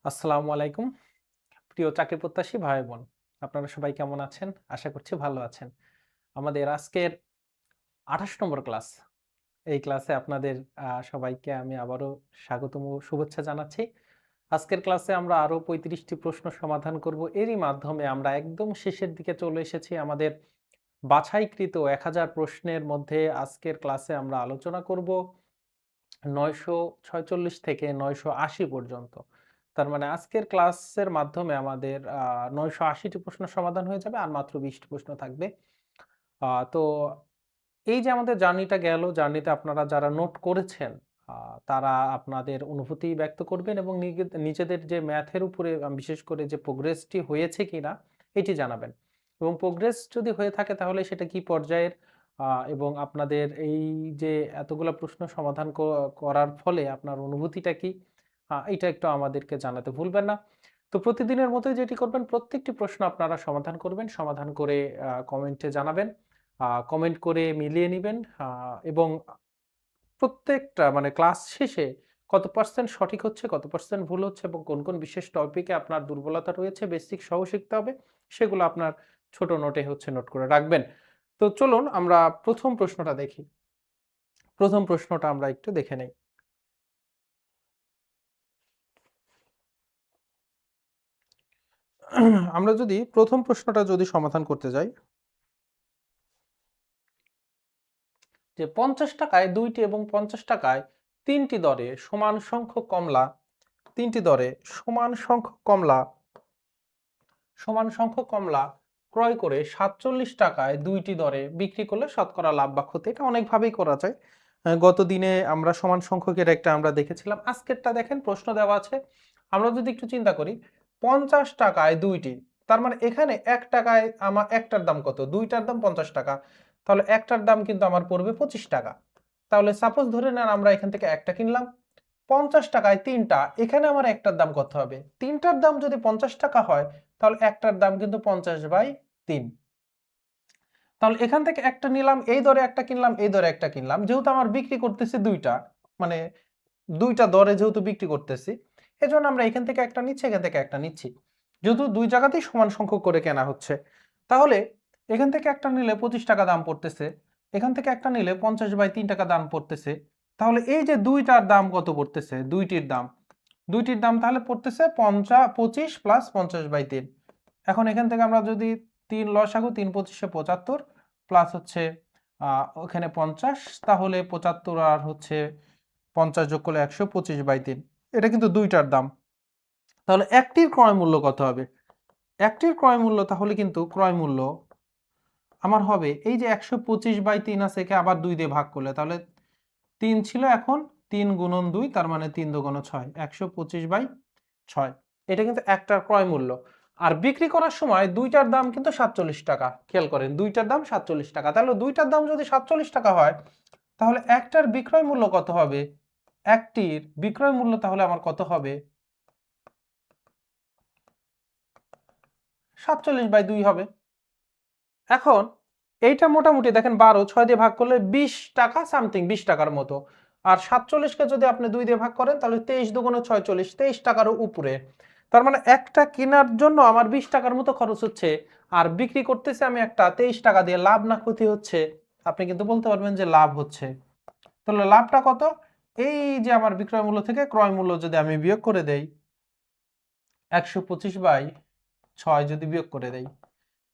আসসালামু আলাইকুম। প্রিয় চাকরি প্রত্যাশী ভাই বোন। আপনারা সবাই কেমন আছেন? আশা করছি ভালো আছেন। আমাদের আজকের ২৮ নম্বর ক্লাস। এই ক্লাসে আপনাদের সবাইকে আমি আবারও স্বাগতম ও শুভেচ্ছা জানাচ্ছি। আজকের ক্লাসে আমরা আরো ৩৫ টি প্রশ্ন সমাধান করব। এরই মাধ্যমে আমরা একদম শেষের দিকে চলে এসেছি। আমাদের বাছাইকৃত ১০০০ প্রশ্নের মধ্যে আজকের ক্লাসে আমরা আলোচনা করব ৯৪৬ থেকে ৯৮০ পর্যন্ত। তার মানে আজকের ক্লাসের মাধ্যমে আমাদের ৯৮০ টি প্রশ্ন সমাধান হয়ে যাবে আর মাত্র ২০ টি প্রশ্ন থাকবে। তো এই যে আমাদের জার্নিটা গেল, জার্নিতে আপনারা যারা নোট করেছেন, আ তারা আপনাদের অনুভূতি ব্যক্ত করবেন এবং নিজেদের যে ম্যাথের উপরে বিশেষ করে যে প্রোগ্রেসটি হয়েছে কিনা এটি জানাবেন। এবং প্রোগ্রেস যদি হয়ে থাকে তাহলে সেটা কি পর্যায়ের এবং আপনাদের এই যে এতগুলা প্রশ্ন সমাধান করার ফলে আপনার অনুভূতিটা কি? এইটা একটু আমাদেরকে জানাতে ভুলবেন না। তো প্রতিদিনের মতোই যেটি করবেন প্রত্যেকটি প্রশ্ন আপনারা সমাধান করবেন। সমাধান করে কমেন্টে জানাবেন। কমেন্ট করে মিলিয়ে নিবেন এবং প্রত্যেকটা মানে ক্লাস শেষে কত পার্সেন্ট সঠিক হচ্ছে, কত পার্সেন্ট ভুল হচ্ছে এবং কোন বিশেষ টপিকে আপনার দুর্বলতা রয়েছে বেসিক সহ শিখতে হবে, সেগুলো আপনার ছোট নোটে নোট করে রাখবেন। তো চলুন আমরা ১ম প্রশ্নটা দেখি। ১ম প্রশ্নটা আমরা একটু দেখে নেই। আমরা যদি ১ম প্রশ্নটা যদি সমাধান করতে যাই যে ৳৫০ ২ টি এবং ৳৫০ ৩ টি দরে সমান সংখ্যক কমলা ৩ টি দরে সমান সংখ্যক কমলা সমান সংখ্যক কমলা ক্রয় করে ৳৪৭ ২ টি দরে বিক্রি করলে শতকরা লাভ বা ক্ষতি। এটা অনেকভাবেই করা যায়। গত দিনে আমরা সমান সংখ্যকের একটা আমরা দেখেছিলাম। আজকেরটা দেখেন প্রশ্ন দেওয়া আছে। আমরা যদি একটু চিন্তা করি ৳৫০ ২ টি। তার মানে এখানে ৳১ আমার একটার দাম কত? ২ টার দাম ৳৫০। তাহলে একটার দাম কিন্তু আমার পড়বে ৳২৫। তাহলে সাপোজ ধরে নেন আমরা এখান থেকে একটা কিনলাম। ৳৫০ ৩ টা। এখানে আমার একটার দাম কত হবে? ৩ টার দাম যদি ৳৫০ হয়, তাহলে একটার দাম কিন্তু ৫০/৩। তাহলে এখান থেকে একটা নিলাম, এই দরে একটা কিনলাম, এই দরে একটা কিনলাম। যেহেতু আমার বিক্রি করতেছি ২ টা, মানে ২ টা দরে যেহেতু বিক্রি করতেছি, এজন্য আমরা এখান থেকে একটা নিচ্ছি, এখান থেকে একটা নিচ্ছি। যেহেতু ২ জায়গাতেই সমান সংখ্যক করে কেনা হচ্ছে। তাহলে এখান থেকে একটা নিলে ৳২৫ দাম পড়তেছে। এখান থেকে একটা নিলে ৳৫০/৩ দাম পড়তেছে। তাহলে এই যে ২ টার দাম কত পড়তেছে? ২ টির দাম। ২ টির দাম তাহলে পড়তেছে ২৫ প্লাস ৫০/৩। এখন এখান থেকে আমরা যদি ৩ লসাগু ৩ পঁচিশে ৭৫ প্লাস আ ওখানে ৫০ তাহলে ৭৫ আর ৫০ যোগ করলে ১০০ ২৫/৩। এটা কিন্তু ২ টার দাম। তাহলে একটির ক্রয় মূল্য কত হবে? একটির ক্রয় মূল্য তাহলে কিন্তু ক্রয় মূল্য আমার হবে এই যে ১২৫/৩ আছে একে আবার ২ দিয়ে ভাগ করলে তাহলে ৩ ছিল এখন ৩ গুণন ২ তার মানে ৩ দোগুণ ৬ ১২৫/৬ এটা কিন্তু একটার ক্রয় মূল্য। আর বিক্রি করার সময় ২ টার দাম কিন্তু ৳৪৭। খেয়াল করেন ২ টার দাম ৳৪৭। তাহলে ২ টার দাম যদি ৳৪৭ হয় তাহলে একটার বিক্রয় মূল্য কত হবে? একটির বিক্রয় মূল্য তাহলে আমার কত হবে? ৪৭/২ হবে। এখন এইটা মোটামুটি দেখেন ১২ ৬ দিয়ে ভাগ করলে ৳২০ সামথিং ৳২০ র মতো। আর ৪৭ কে যদি আপনি ২ দিয়ে ভাগ করেন তাহলে ২৩ দুগুণে ৪৬ ৳২৩ র উপরে। তার মানে একটা কেনার জন্য আমার ৳২০ র মতো খরচ হচ্ছে। আর বিক্রি করতেছি আমি একটা ৳২৩ দিয়ে লাভ না ক্ষতি হচ্ছে? আপনি কিন্তু বলতে পারবেন যে লাভ হচ্ছে। তাহলে লাভটা কত? এই যে আমার বিক্রয় মূল্য থেকে ক্রয় মূল্য যদি আমি বিয়োগ করে দেই ১২৫/৬ যদি বিয়োগ করে দেই।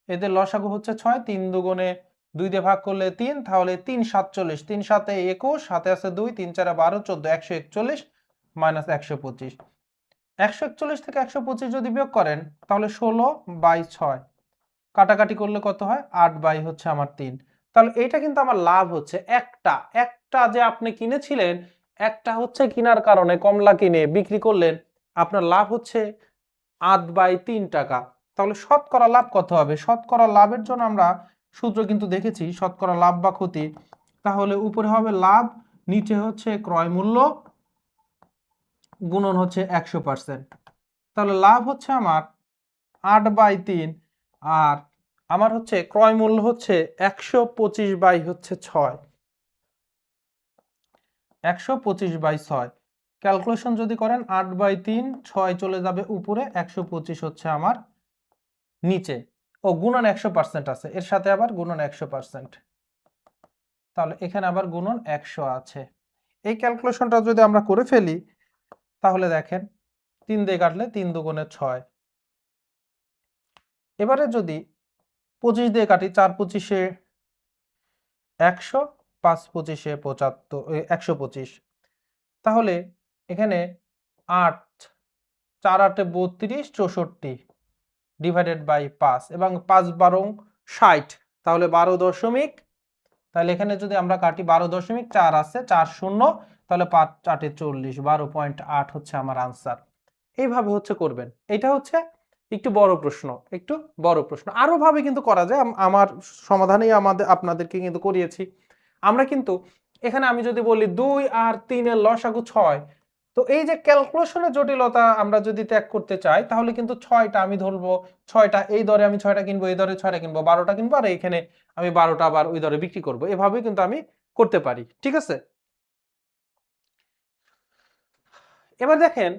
এদের লসাগু হচ্ছে ৬, ৩ দুগুণে ২ দিয়ে ভাগ করলে ৩, তাহলে ৩ ৪৭, ৩ ৭ ২১, হাতে আছে ২, ৩ ৪ ১২, ১৪, ১৪১ মাইনাস ১২৫। ১৪১ থেকে ১২৫ যদি বিয়োগ করেন তাহলে ১৬/৬ কাটাকাটি করলে কত হয়? ৮ হচ্ছে আমার ৩। তাহলে এইটা কিন্তু আমার লাভ হচ্ছে একটা। একটা যে আপনি কিনেছিলেন, একটা কিনার কারণে কমলা কিনে বিক্রি করলেন, আপনার লাভ হচ্ছে ৮/৩ তাহলে শতকরা লাভ কত হবে? শতকরা লাভের জন্য আমরা সূত্র কিন্তু দেখেছি শতকরা লাভ বা ক্ষতি। তাহলে উপরে হবে লাভ, নিচে হচ্ছে ক্রয় মূল্য গুণন ১০০%। তাহলে লাভ হচ্ছে আমার ৮/৩ আর আমার ক্রয় মূল্য ১২৫/৬ ১২৫/৬ ক্যালকুলেশন যদি করেন 8/3, 6 চলে যাবে উপরে, 125 হচ্ছে আমার নিচে। ও গুণন 100% আছে, এর সাথে আবার গুণন 100%, তাহলে এখানে আবার গুণন 100 আছে। এই ক্যালকুলেশনটা যদি আমরা করে ফেলি তাহলে দেখেন 3 দিয়ে কাটলে 3 দুগুণে 6। এবারে যদি 25 দিয়ে কাটি, 4 25-এ 100, 5 25-এ 75, 125, তাহলে এখানে 8, 4 8-এ 32, 64 ডিভাইডেড বাই 5, এবং 5 12 60, তাহলে 12 তাহলে এখানে যদি আমরা কাটি 12.4 আছে, 4 0, তাহলে 5 8-এ 40, 12.8 হচ্ছে আমার আনসার। এইভাবে হচ্ছে করবেন। এটা হচ্ছে একটু বড় প্রশ্ন, একটু বড় প্রশ্ন। আরো ভাবে কিন্তু করা যায়, আমার সমাধানেই আপনাদেরকে কিন্তু করিয়েছি। আমরা কিন্তু এখানে আমি যদি বলি 2 আর 3 এর লসাগু 6, তো এই যে ক্যালকুলেশনের জটিলতা আমরা যদি ত্যাগ করতে চাই, তাহলে কিন্তু 6টা আমি ধরবো, 6টা এই দরে আমি 6টা কিনবো, এই দরে 6টা কিনবো, 12টা কিনবো, আর এইখানে আমি 12টা আবার ওই দরে বিক্রি করবো। এভাবেই কিন্তু আমি করতে পারি, ঠিক আছে? এবার দেখেন,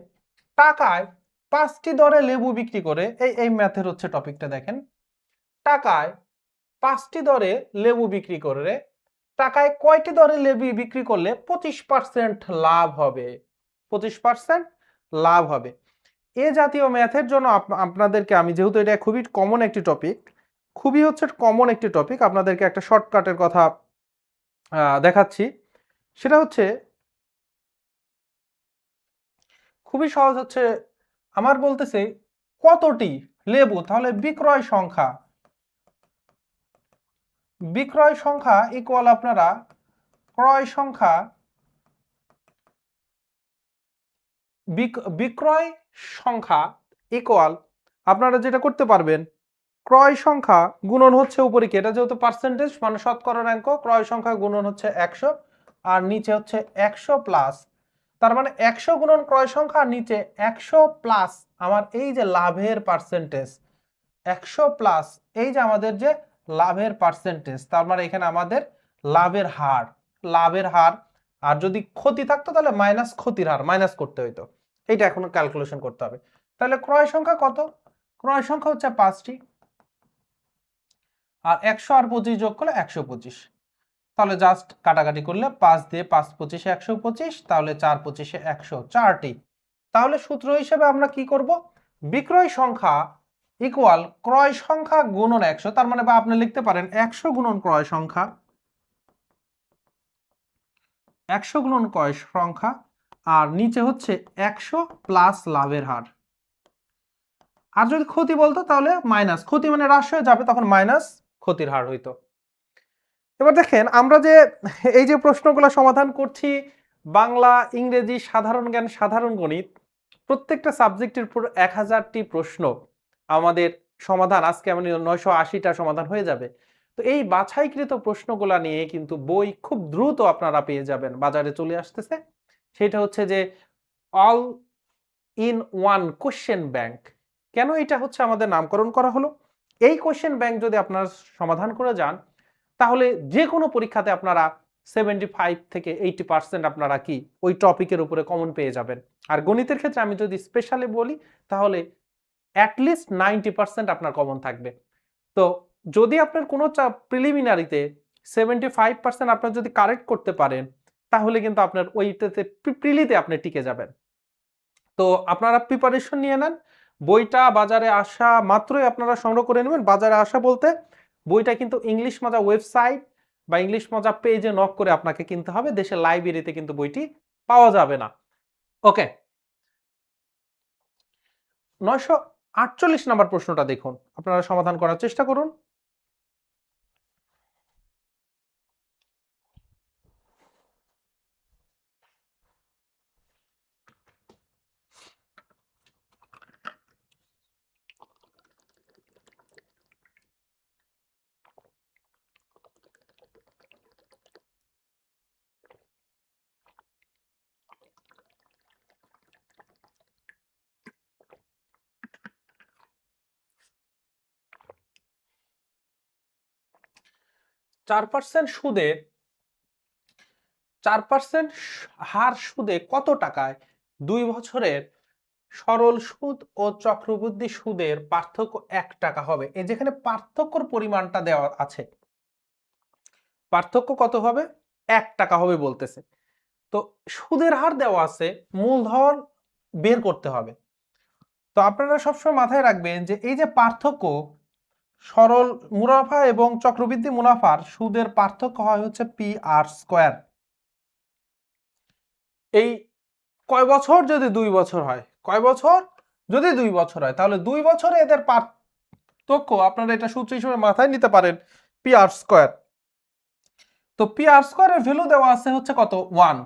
টাকায় 5টি দরে লেবু বিক্রি করে, এই ম্যাথের হচ্ছে টপিকটা দেখেন, টাকায় 5টি দরে লেবু বিক্রি করে টাকায় কয়টি দরে লেবু বিক্রি করলে 25% লাভ হবে? 25% লাভ হবে। এ জাতীয় ম্যাথের জন্য আপনাদেরকে আমি, যেহেতু এটা খুবই কমন একটি টপিক, খুবই হচ্ছে কমন একটি টপিক, আপনাদেরকে একটা শর্টকাটের কথা দেখাচ্ছি। সেটা হচ্ছে খুবই সহজ, হচ্ছে আমার বলতেছে কতটি লেবু, তাহলে বিক্রয় সংখ্যা ইকুয়াল আপনারা ক্রয় সংখ্যা, বিক্রয় সংখ্যা ইকুয়াল, আপনারা যেটা করতে পারবেন, ক্রয় সংখ্যা গুণন হচ্ছে উপরে কি, এটা যেহেতু পার্সেন্টেজ মানে শতকরার অঙ্ক, ক্রয় সংখ্যা গুণন হচ্ছে 100, আর নিচে হচ্ছে 100 প্লাস, তার মানে 100 গুণন ক্রয় সংখ্যা, আর নিচে 100 প্লাস আমার এই যে লাভের পার্সেন্টেজ, 100 প্লাস এই যে আমাদের যে লাভের পার্সেন্টেজ, তার মানে এখানে আমাদের লাভের হার, লাভের হার, আর যদি ক্ষতি থাকতো তাহলে মাইনাস ক্ষতির হার, মাইনাস করতে হইতো। এইটা এখন ক্যালকুলেশন করতে হবে। তাহলে ক্রয় সংখ্যা কত? ক্রয় সংখ্যা হচ্ছে 5টি, আর 100 আর 25 যোগ করলে 125, তাহলে জাস্ট কাটাকাটি করলে 5 দিয়ে 5 25-এ 125, তাহলে 4 25-এ 100, 4টি। তাহলে সূত্র হিসেবে আমরা কি করব, বিক্রয় সংখ্যা ইকুয়াল ক্রয় সংখ্যা গুণন 100, তার মানে বা আপনি লিখতে পারেন 100 গুণন ক্রয় সংখ্যা, 100 গুণন ক্রয় সংখ্যা, আর নিচে হচ্ছে 100 প্লাস লাভের হার। আর যদি ক্ষতি বলতো তাহলে মাইনাস, ক্ষতি মানে হ্রাস হয়ে যাবে, তখন মাইনাস ক্ষতির হার হইতো। এবার দেখেন, আমরা যে এই যে প্রশ্নগুলো সমাধান করছি, বাংলা, ইংরেজি, সাধারণ জ্ঞান, সাধারণ গণিত, প্রত্যেকটা সাবজেক্টের উপর 1000টি প্রশ্ন আমাদের সমাধান, আজকে আমাদের 980টা সমাধান হয়ে যাবে। তো এই বাছাইকৃত প্রশ্নগুলা নিয়ে কিন্তু বই খুব দ্রুত আপনারা পেয়ে যাবেন, বাজারে চলে আসতেছে। সেটা হচ্ছে যে all in one question bank. কেন এটা হচ্ছে আমাদের নামকরণ করা হলো? এই কোশ্চেন ব্যাংক যদি আপনারা সমাধান করে যান, তাহলে যে কোনো পরীক্ষাতে আপনারা 75 থেকে 80% আপনারা কি ওই টপিকের উপরে কমন পেয়ে যাবেন। আর গণিতের ক্ষেত্রে আমি যদি স্পেশালি বলি, তাহলে অ্যাটলিস্ট 90% আপনার কমন থাকবে। তো যদি আপনার কোনো প্রিলিমিনারিতে 75% আপনার যদি কারেক্ট করতে পারেন, তাহলে কিন্তু আপনার ওইটাতে প্রিলিতে আপনি টিকে যাবেন। তো আপনারা প্রিপারেশন নিয়ে নেন। বইটা বাজারে আসা মাত্রই আপনারা সংগ্রহ করে নেবেন। বাজারে আসা বলতে বইটা কিন্তু ইংলিশ মজা ওয়েবসাইট বা ইংলিশ মজা পেজে নক করে আপনাকে কিনতে হবে। দেশের লাইব্রেরিতে কিন্তু বইটি পাওয়া যাবে না। ওকে, 948 নাম্বার প্রশ্নটা দেখুন। আপনারা সমাধান করার চেষ্টা করুন। 4% সুদে 4% হার সুদে কত টাকায় 2 বছরের সরল সুদ ও চক্রবৃদ্ধি সুদের পার্থক্য 1 টাকা হবে। এই যেখানে পার্থক্যর পরিমাণটা দেওয়া আছে, পার্থক্য কত হবে? 1 টাকা হবে বলতেছে। তো সুদের হার দেওয়া আছে, মূলধন বের করতে হবে। তো আপনারা সবসময় মাথায় রাখবেন যে এই যে পার্থক্য, সরল মুনাফা এবং চক্রবৃদ্ধি মুনাফার সুদের পার্থক্য হয় হচ্ছে পি আর স্কয়ার। এই কয় বছর? যদি 2 বছর হয়। কয় বছর? যদি 2 বছর হয়, তাহলে 2 বছরে এদের পার্থক্য আপনারা এটা সূত্র হিসেবে মাথায় নিতে পারেন, পি আর স্কয়ার। তো পি আর স্কয়ারের ভ্যালু দেওয়া আছে হচ্ছে কত? 1।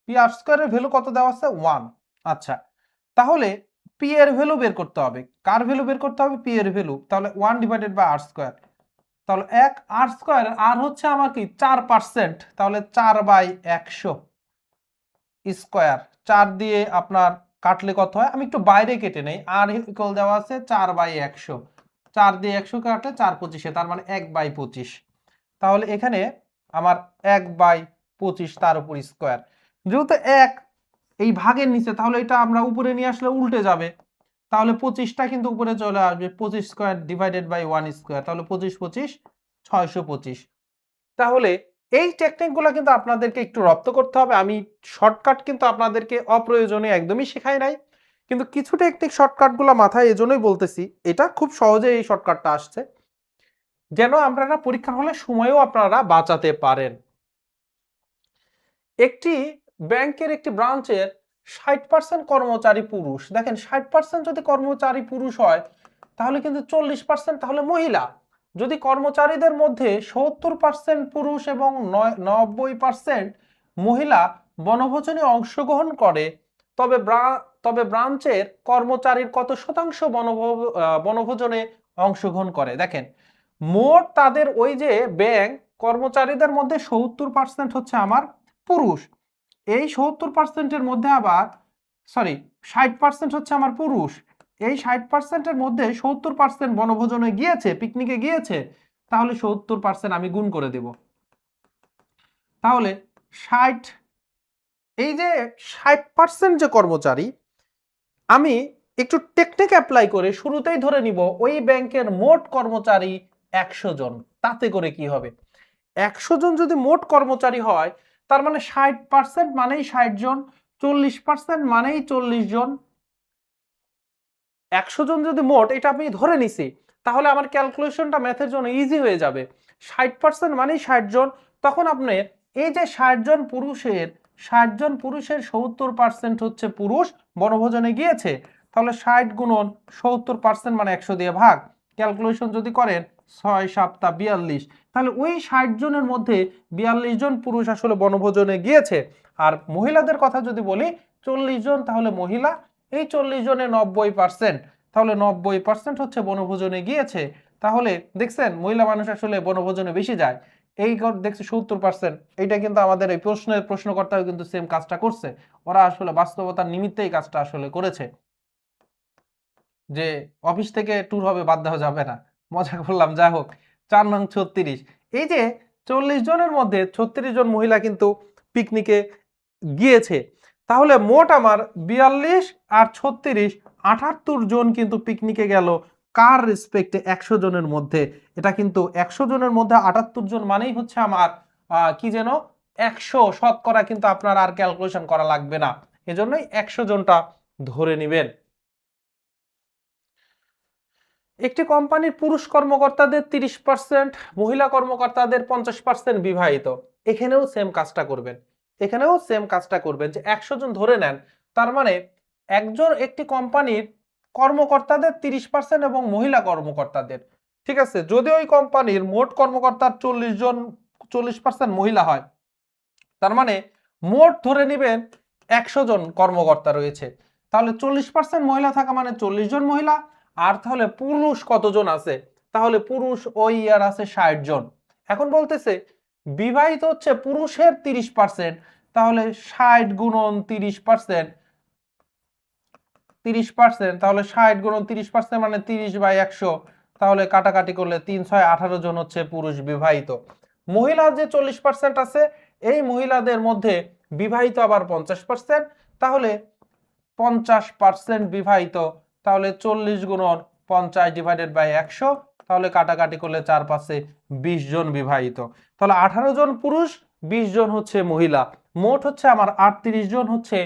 পি আর স্কয়ারের ভ্যালু কত দেওয়া আছে? 1। আচ্ছা, তাহলে পি এর ভ্যালু বের করতে হবে। কার ভ্যালু বের করতে হবে? পি এর ভ্যালু। তাহলে 1 ডিভাইডেড বাই আর স্কয়ার। তাহলে 1 আর স্কয়ার, আর হচ্ছে আমার কি 4%, তাহলে 4/100 স্কয়ার। 4 দিয়ে আপনার কাটলে কত হয়? আমি একটু বাইরে কেটে নেই। আর ইকুয়াল দেওয়া আছে 4/100। 4 দিয়ে 100 কাটলে 4/25, তার মানে 1/25। তাহলে এখানে আমার 1/25 তার উপর স্কয়ার। যেহেতু 1 এই ভাগের নিচে, তাহলে এটা আমরা উপরে নিয়ে আসলে উল্টে যাবে। তাহলে 25টা কিন্তু উপরে চলে আসবে। 25 স্কয়ার ডিভাইডেড বাই 1 স্কয়ার, তাহলে 25 25 625। তাহলে এই টেকনিকগুলো কিন্তু আপনাদেরকে একটু রপ্ত করতে হবে। আমি শর্টকাট কিন্তু আপনাদেরকে অপ্রয়োজনীয় একদমই শেখাই নাই, কিন্তু কিছু টেকনিক শর্টকাটগুলো মাথায় এজন্যই বলতেছি। এটা খুব সহজে এই শর্টকাটটা আসছে, যেন আপনারা পরীক্ষার হলে সময়ও আপনারা বাঁচাতে পারেন। একটি ব্যাংকের একটি ব্রাঞ্চের 60% কর্মচারী পুরুষ। দেখেন 60% যদি কর্মচারী পুরুষ হয়, তাহলে কিন্তু 40% তাহলে মহিলা। যদি কর্মচারীদের মধ্যে 70% পুরুষ এবং 90% মহিলা বনভোজনে অংশগ্রহণ করে, তবে ব্রাঞ্চের কর্মচারীর কত শতাংশ বনভোজনে অংশগ্রহণ করে? দেখেন, মোট তাদের ওই যে ব্যাংক কর্মচারীদের মধ্যে 70% হচ্ছে আমার পুরুষ। এই 70%-এর মধ্যে আবার 60% হচ্ছে আমার পুরুষ। এই 60%-এর মধ্যে 70% বনভোজনে গিয়েছে, পিকনিকে গিয়েছে, তাহলে 70% আমি গুণ করে দেব। তাহলে 60, এই যে 60% যে কর্মচারী, আমি একটু টেকনিক অ্যাপ্লাই করে শুরুতেই ধরে নিব ওই ব্যাংকের মোট কর্মচারী 100 জন। তাতে করে কি হবে? 100 জন যদি মোট কর্মচারী হয়, তার মানে 60% মানেই 60 জন, 40% মানেই 40 জন। 100 জন যদি মোট, এটা আমি ধরে নিছি, তাহলে আমার ক্যালকুলেশনটা ম্যাথের জন্য ইজি হয়ে যাবে। 60% মানেই 60 জন। তখন আপনি এই যে 60 জন পুরুষের 70% হচ্ছে পুরুষ বনভোজনে গিয়েছে, তাহলে 60 গুণন 70% মানে 100 দিয়ে ভাগ। ক্যালকুলেশন যদি করেন 6 7 42, তাহলে ওই 60 জনের মধ্যে 42 জন পুরুষ আসলে বনভোজনে গিয়েছে। আর মহিলাদের কথা যদি বলি 40 জন, তাহলে মহিলা। এই 40 জনে 90%, তাহলে 90% হচ্ছে বনভোজনে গিয়েছে। তাহলে দেখছেন মহিলা মানুষ আসলে বনভোজনে বেশি যায়। এই দেখছি 70%। এইটা কিন্তু আমাদের এই প্রশ্নকর্তাও কিন্তু সেম কাজটা করছে। ওরা আসলে বাস্তবতার নিমিত্তে এই কাজটা আসলে করেছে, যে অফিস থেকে ট্যুর হবে বাদ দেওয়া যাবে না। মজা করলাম, যাই হোক। 4 নং 36, এই যে 40 জনের মধ্যে 36 জন মহিলা কিন্তু পিকনিকে গিয়েছে। তাহলে মোট আমার 42 আর 36 78 জন কিন্তু পিকনিকে গেল। কার রেসপেক্টে? 100 জনের মধ্যে। এটা কিন্তু 100 জনের মধ্যে 78 জন মানেই হচ্ছে আমার কি যেন 100 শতকরা, কিন্তু আপনার আর ক্যালকুলেশন করা লাগবে না। এজন্যই 100 জনটা ধরে নেবেন। একটি কোম্পানির পুরুষ কর্মকর্তাদের 30%, মহিলা কর্মকর্তাদের 50% বিবাহিত। এখানেও সেম কাজটা করবেন। এখানেও সেম কাজটা করবেন যে 100 জন ধরে নেন, তার মানে একটি কোম্পানির কর্মকর্তাদের 30% এবং মহিলা কর্মকর্তাদের, ঠিক আছে। যদি ওই কোম্পানির মোট কর্মকর্তার 40 জন, 40% মহিলা হয়, তার মানে মোট ধরে নেবেন 100 জন কর্মকর্তা রয়েছে। তাহলে 40% মহিলা থাকা মানে 40 জন মহিলা। আর তাহলে পুরুষ কতজন আছে? তাহলে পুরুষ ওই ইয়ার আছে 60 জন। এখন বলতেছে বিবাহিত হচ্ছে পুরুষের 30%, তাহলে 60 গুণন 30%, 30%, তাহলে 60 গুণন 30% মানে 30/100। তাহলে কাটাকাটি করলে 3 6 18 জন হচ্ছে পুরুষ বিবাহিত। মহিলা যে 40% আছে, এই মহিলাদের মধ্যে বিবাহিত আবার 50%, তাহলে 50% বিভাজিত, তাহলে 40 গুণন 50 ডিভাইডেড বাই 100, তাহলে কাটাকাটি করলে 4 5 20 জন বিভাজিত। তাহলে 18 জন পুরুষ, 20 জন হচ্ছে মহিলা, মোট হচ্ছে আমার 38 জন হচ্ছে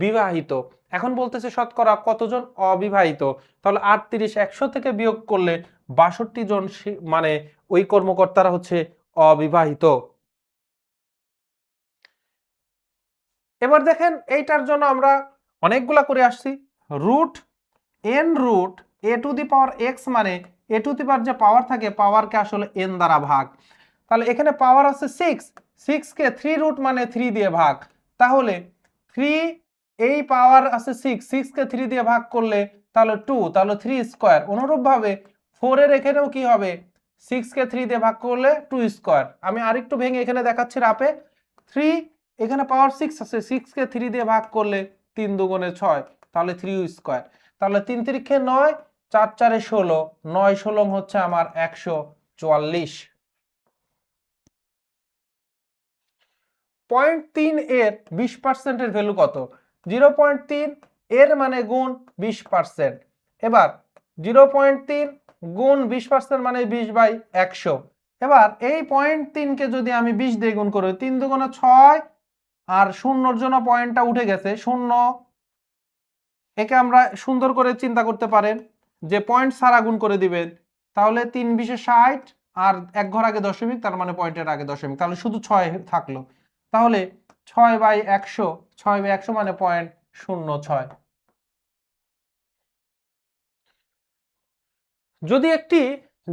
বিবাহিত। এখন বলতেছে শতকরা কতজন অবিবাহিত, তাহলে 38 100 থেকে বিয়োগ করলে 62 জন মানে ওই কর্মকর্তারা হচ্ছে অবিবাহিত। এবার দেখেন এইটার জন্য আমরা অনেকগুলা করে আসছি। Root N root A to the power X, মানে এ টু দি পাওয়ার যে পাওয়ার থাকে পাওয়ারকে আসলে এন দ্বারা ভাগ। তাহলে এখানে পাওয়ার আছে 6, 6 কে 3 রুট মানে 3 দিয়ে ভাগ, তাহলে 3 এই পাওয়ার আছে 6, 6 কে 3 দিয়ে ভাগ করলে তাহলে 2, তাহলে 3 স্কয়ার। অনুরূপভাবে 4 এর এখানেও কি হবে, 6 কে 3 দিয়ে ভাগ করলে 2 স্কয়ার। আমি আরেকটু ভেঙে এখানে দেখাচ্ছি রাপে। 3 এখানে পাওয়ার 6 আছে, 6 কে 3 দিয়ে ভাগ করলে 3 দুগুণে 6, তাহলে 3 স্কয়ার। তাহলে 3 তিরিক্ষে 9, 4 4 16, 9 16 হচ্ছে আমার 144। 0.3 এর 20% এর ভ্যালু কত? 0.3 এর মানে গুণ 20%। এবার 0.3 গুণ 20% মানে 20/100। এবার এই 0.3 কে যদি আমি 20 দিয়ে গুণ করি, 3 দুগুণে 6, আর শূন্যর জন্য পয়েন্টটা উঠে গেছে, শূন্য। একে আমরা সুন্দর করে চিন্তা করতে পারেন যে পয়েন্ট ছাড়া গুণ করে দিবেন, তাহলে 3 20 60, আর এক ঘর আগে দশমিক, তার মানে পয়েন্টের আগে দশমিক, তাহলে শুধু 6 থাকলো। তাহলে 6/100, 6/100 মানে 0.06।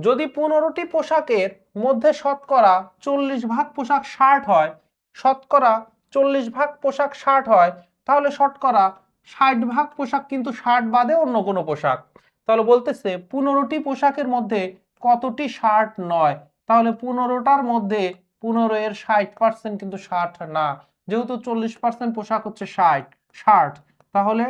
যদি 15টি পোশাকের মধ্যে শতকরা 40 ভাগ পোশাক শার্ট হয়, শতকরা 40 ভাগ পোশাক শার্ট হয়, তাহলে শতকরা 60 ভাগ পোশাক কিন্তু শার্ট বাদে অন্য কোনো পোশাক। তাহলে বলতেছে 15টি পোশাকের মধ্যে কতটি শার্ট নয়, তাহলে 15টার মধ্যে 15 এর 60% কিন্তু শার্ট না, যেহেতু 40% পোশাক হচ্ছে শার্ট, তাহলে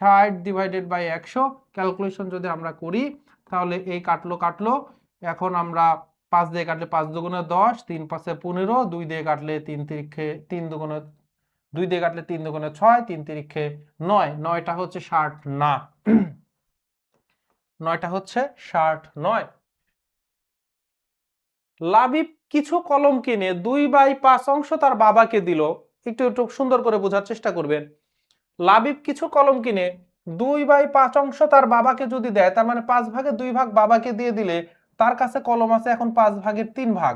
60 ডিভাইডেড বাই 100 ক্যালকুলেশন যদি আমরা করি, তাহলে এই কাটলো। এখন আমরা 5 দিয়ে কাটলে 5 দুগুণে 10, 3 5 15, 2 দিয়ে কাটলে 3 তিরিক্ষে 3 দুগুণে 2 দিয়ে কাটলে 3 দুগুণে 6, 3 তিরিক্ষে 9, 9টা হচ্ছে শার্ট না। 9টা হচ্ছে শার্ট নয়। লাবিব কিছু কলম কিনে 2/5 অংশ তার বাবাকে দিল। একটু সুন্দর করে বোঝার চেষ্টা করবেন। লাবিব কিছু কলম কিনে 2/5 অংশ তার বাবাকে যদি দেয়, তার মানে 5 ভাগের 2 ভাগ বাবাকে দিয়ে দিলে তার কাছে কলম আছে এখন 5 ভাগের 3 ভাগ,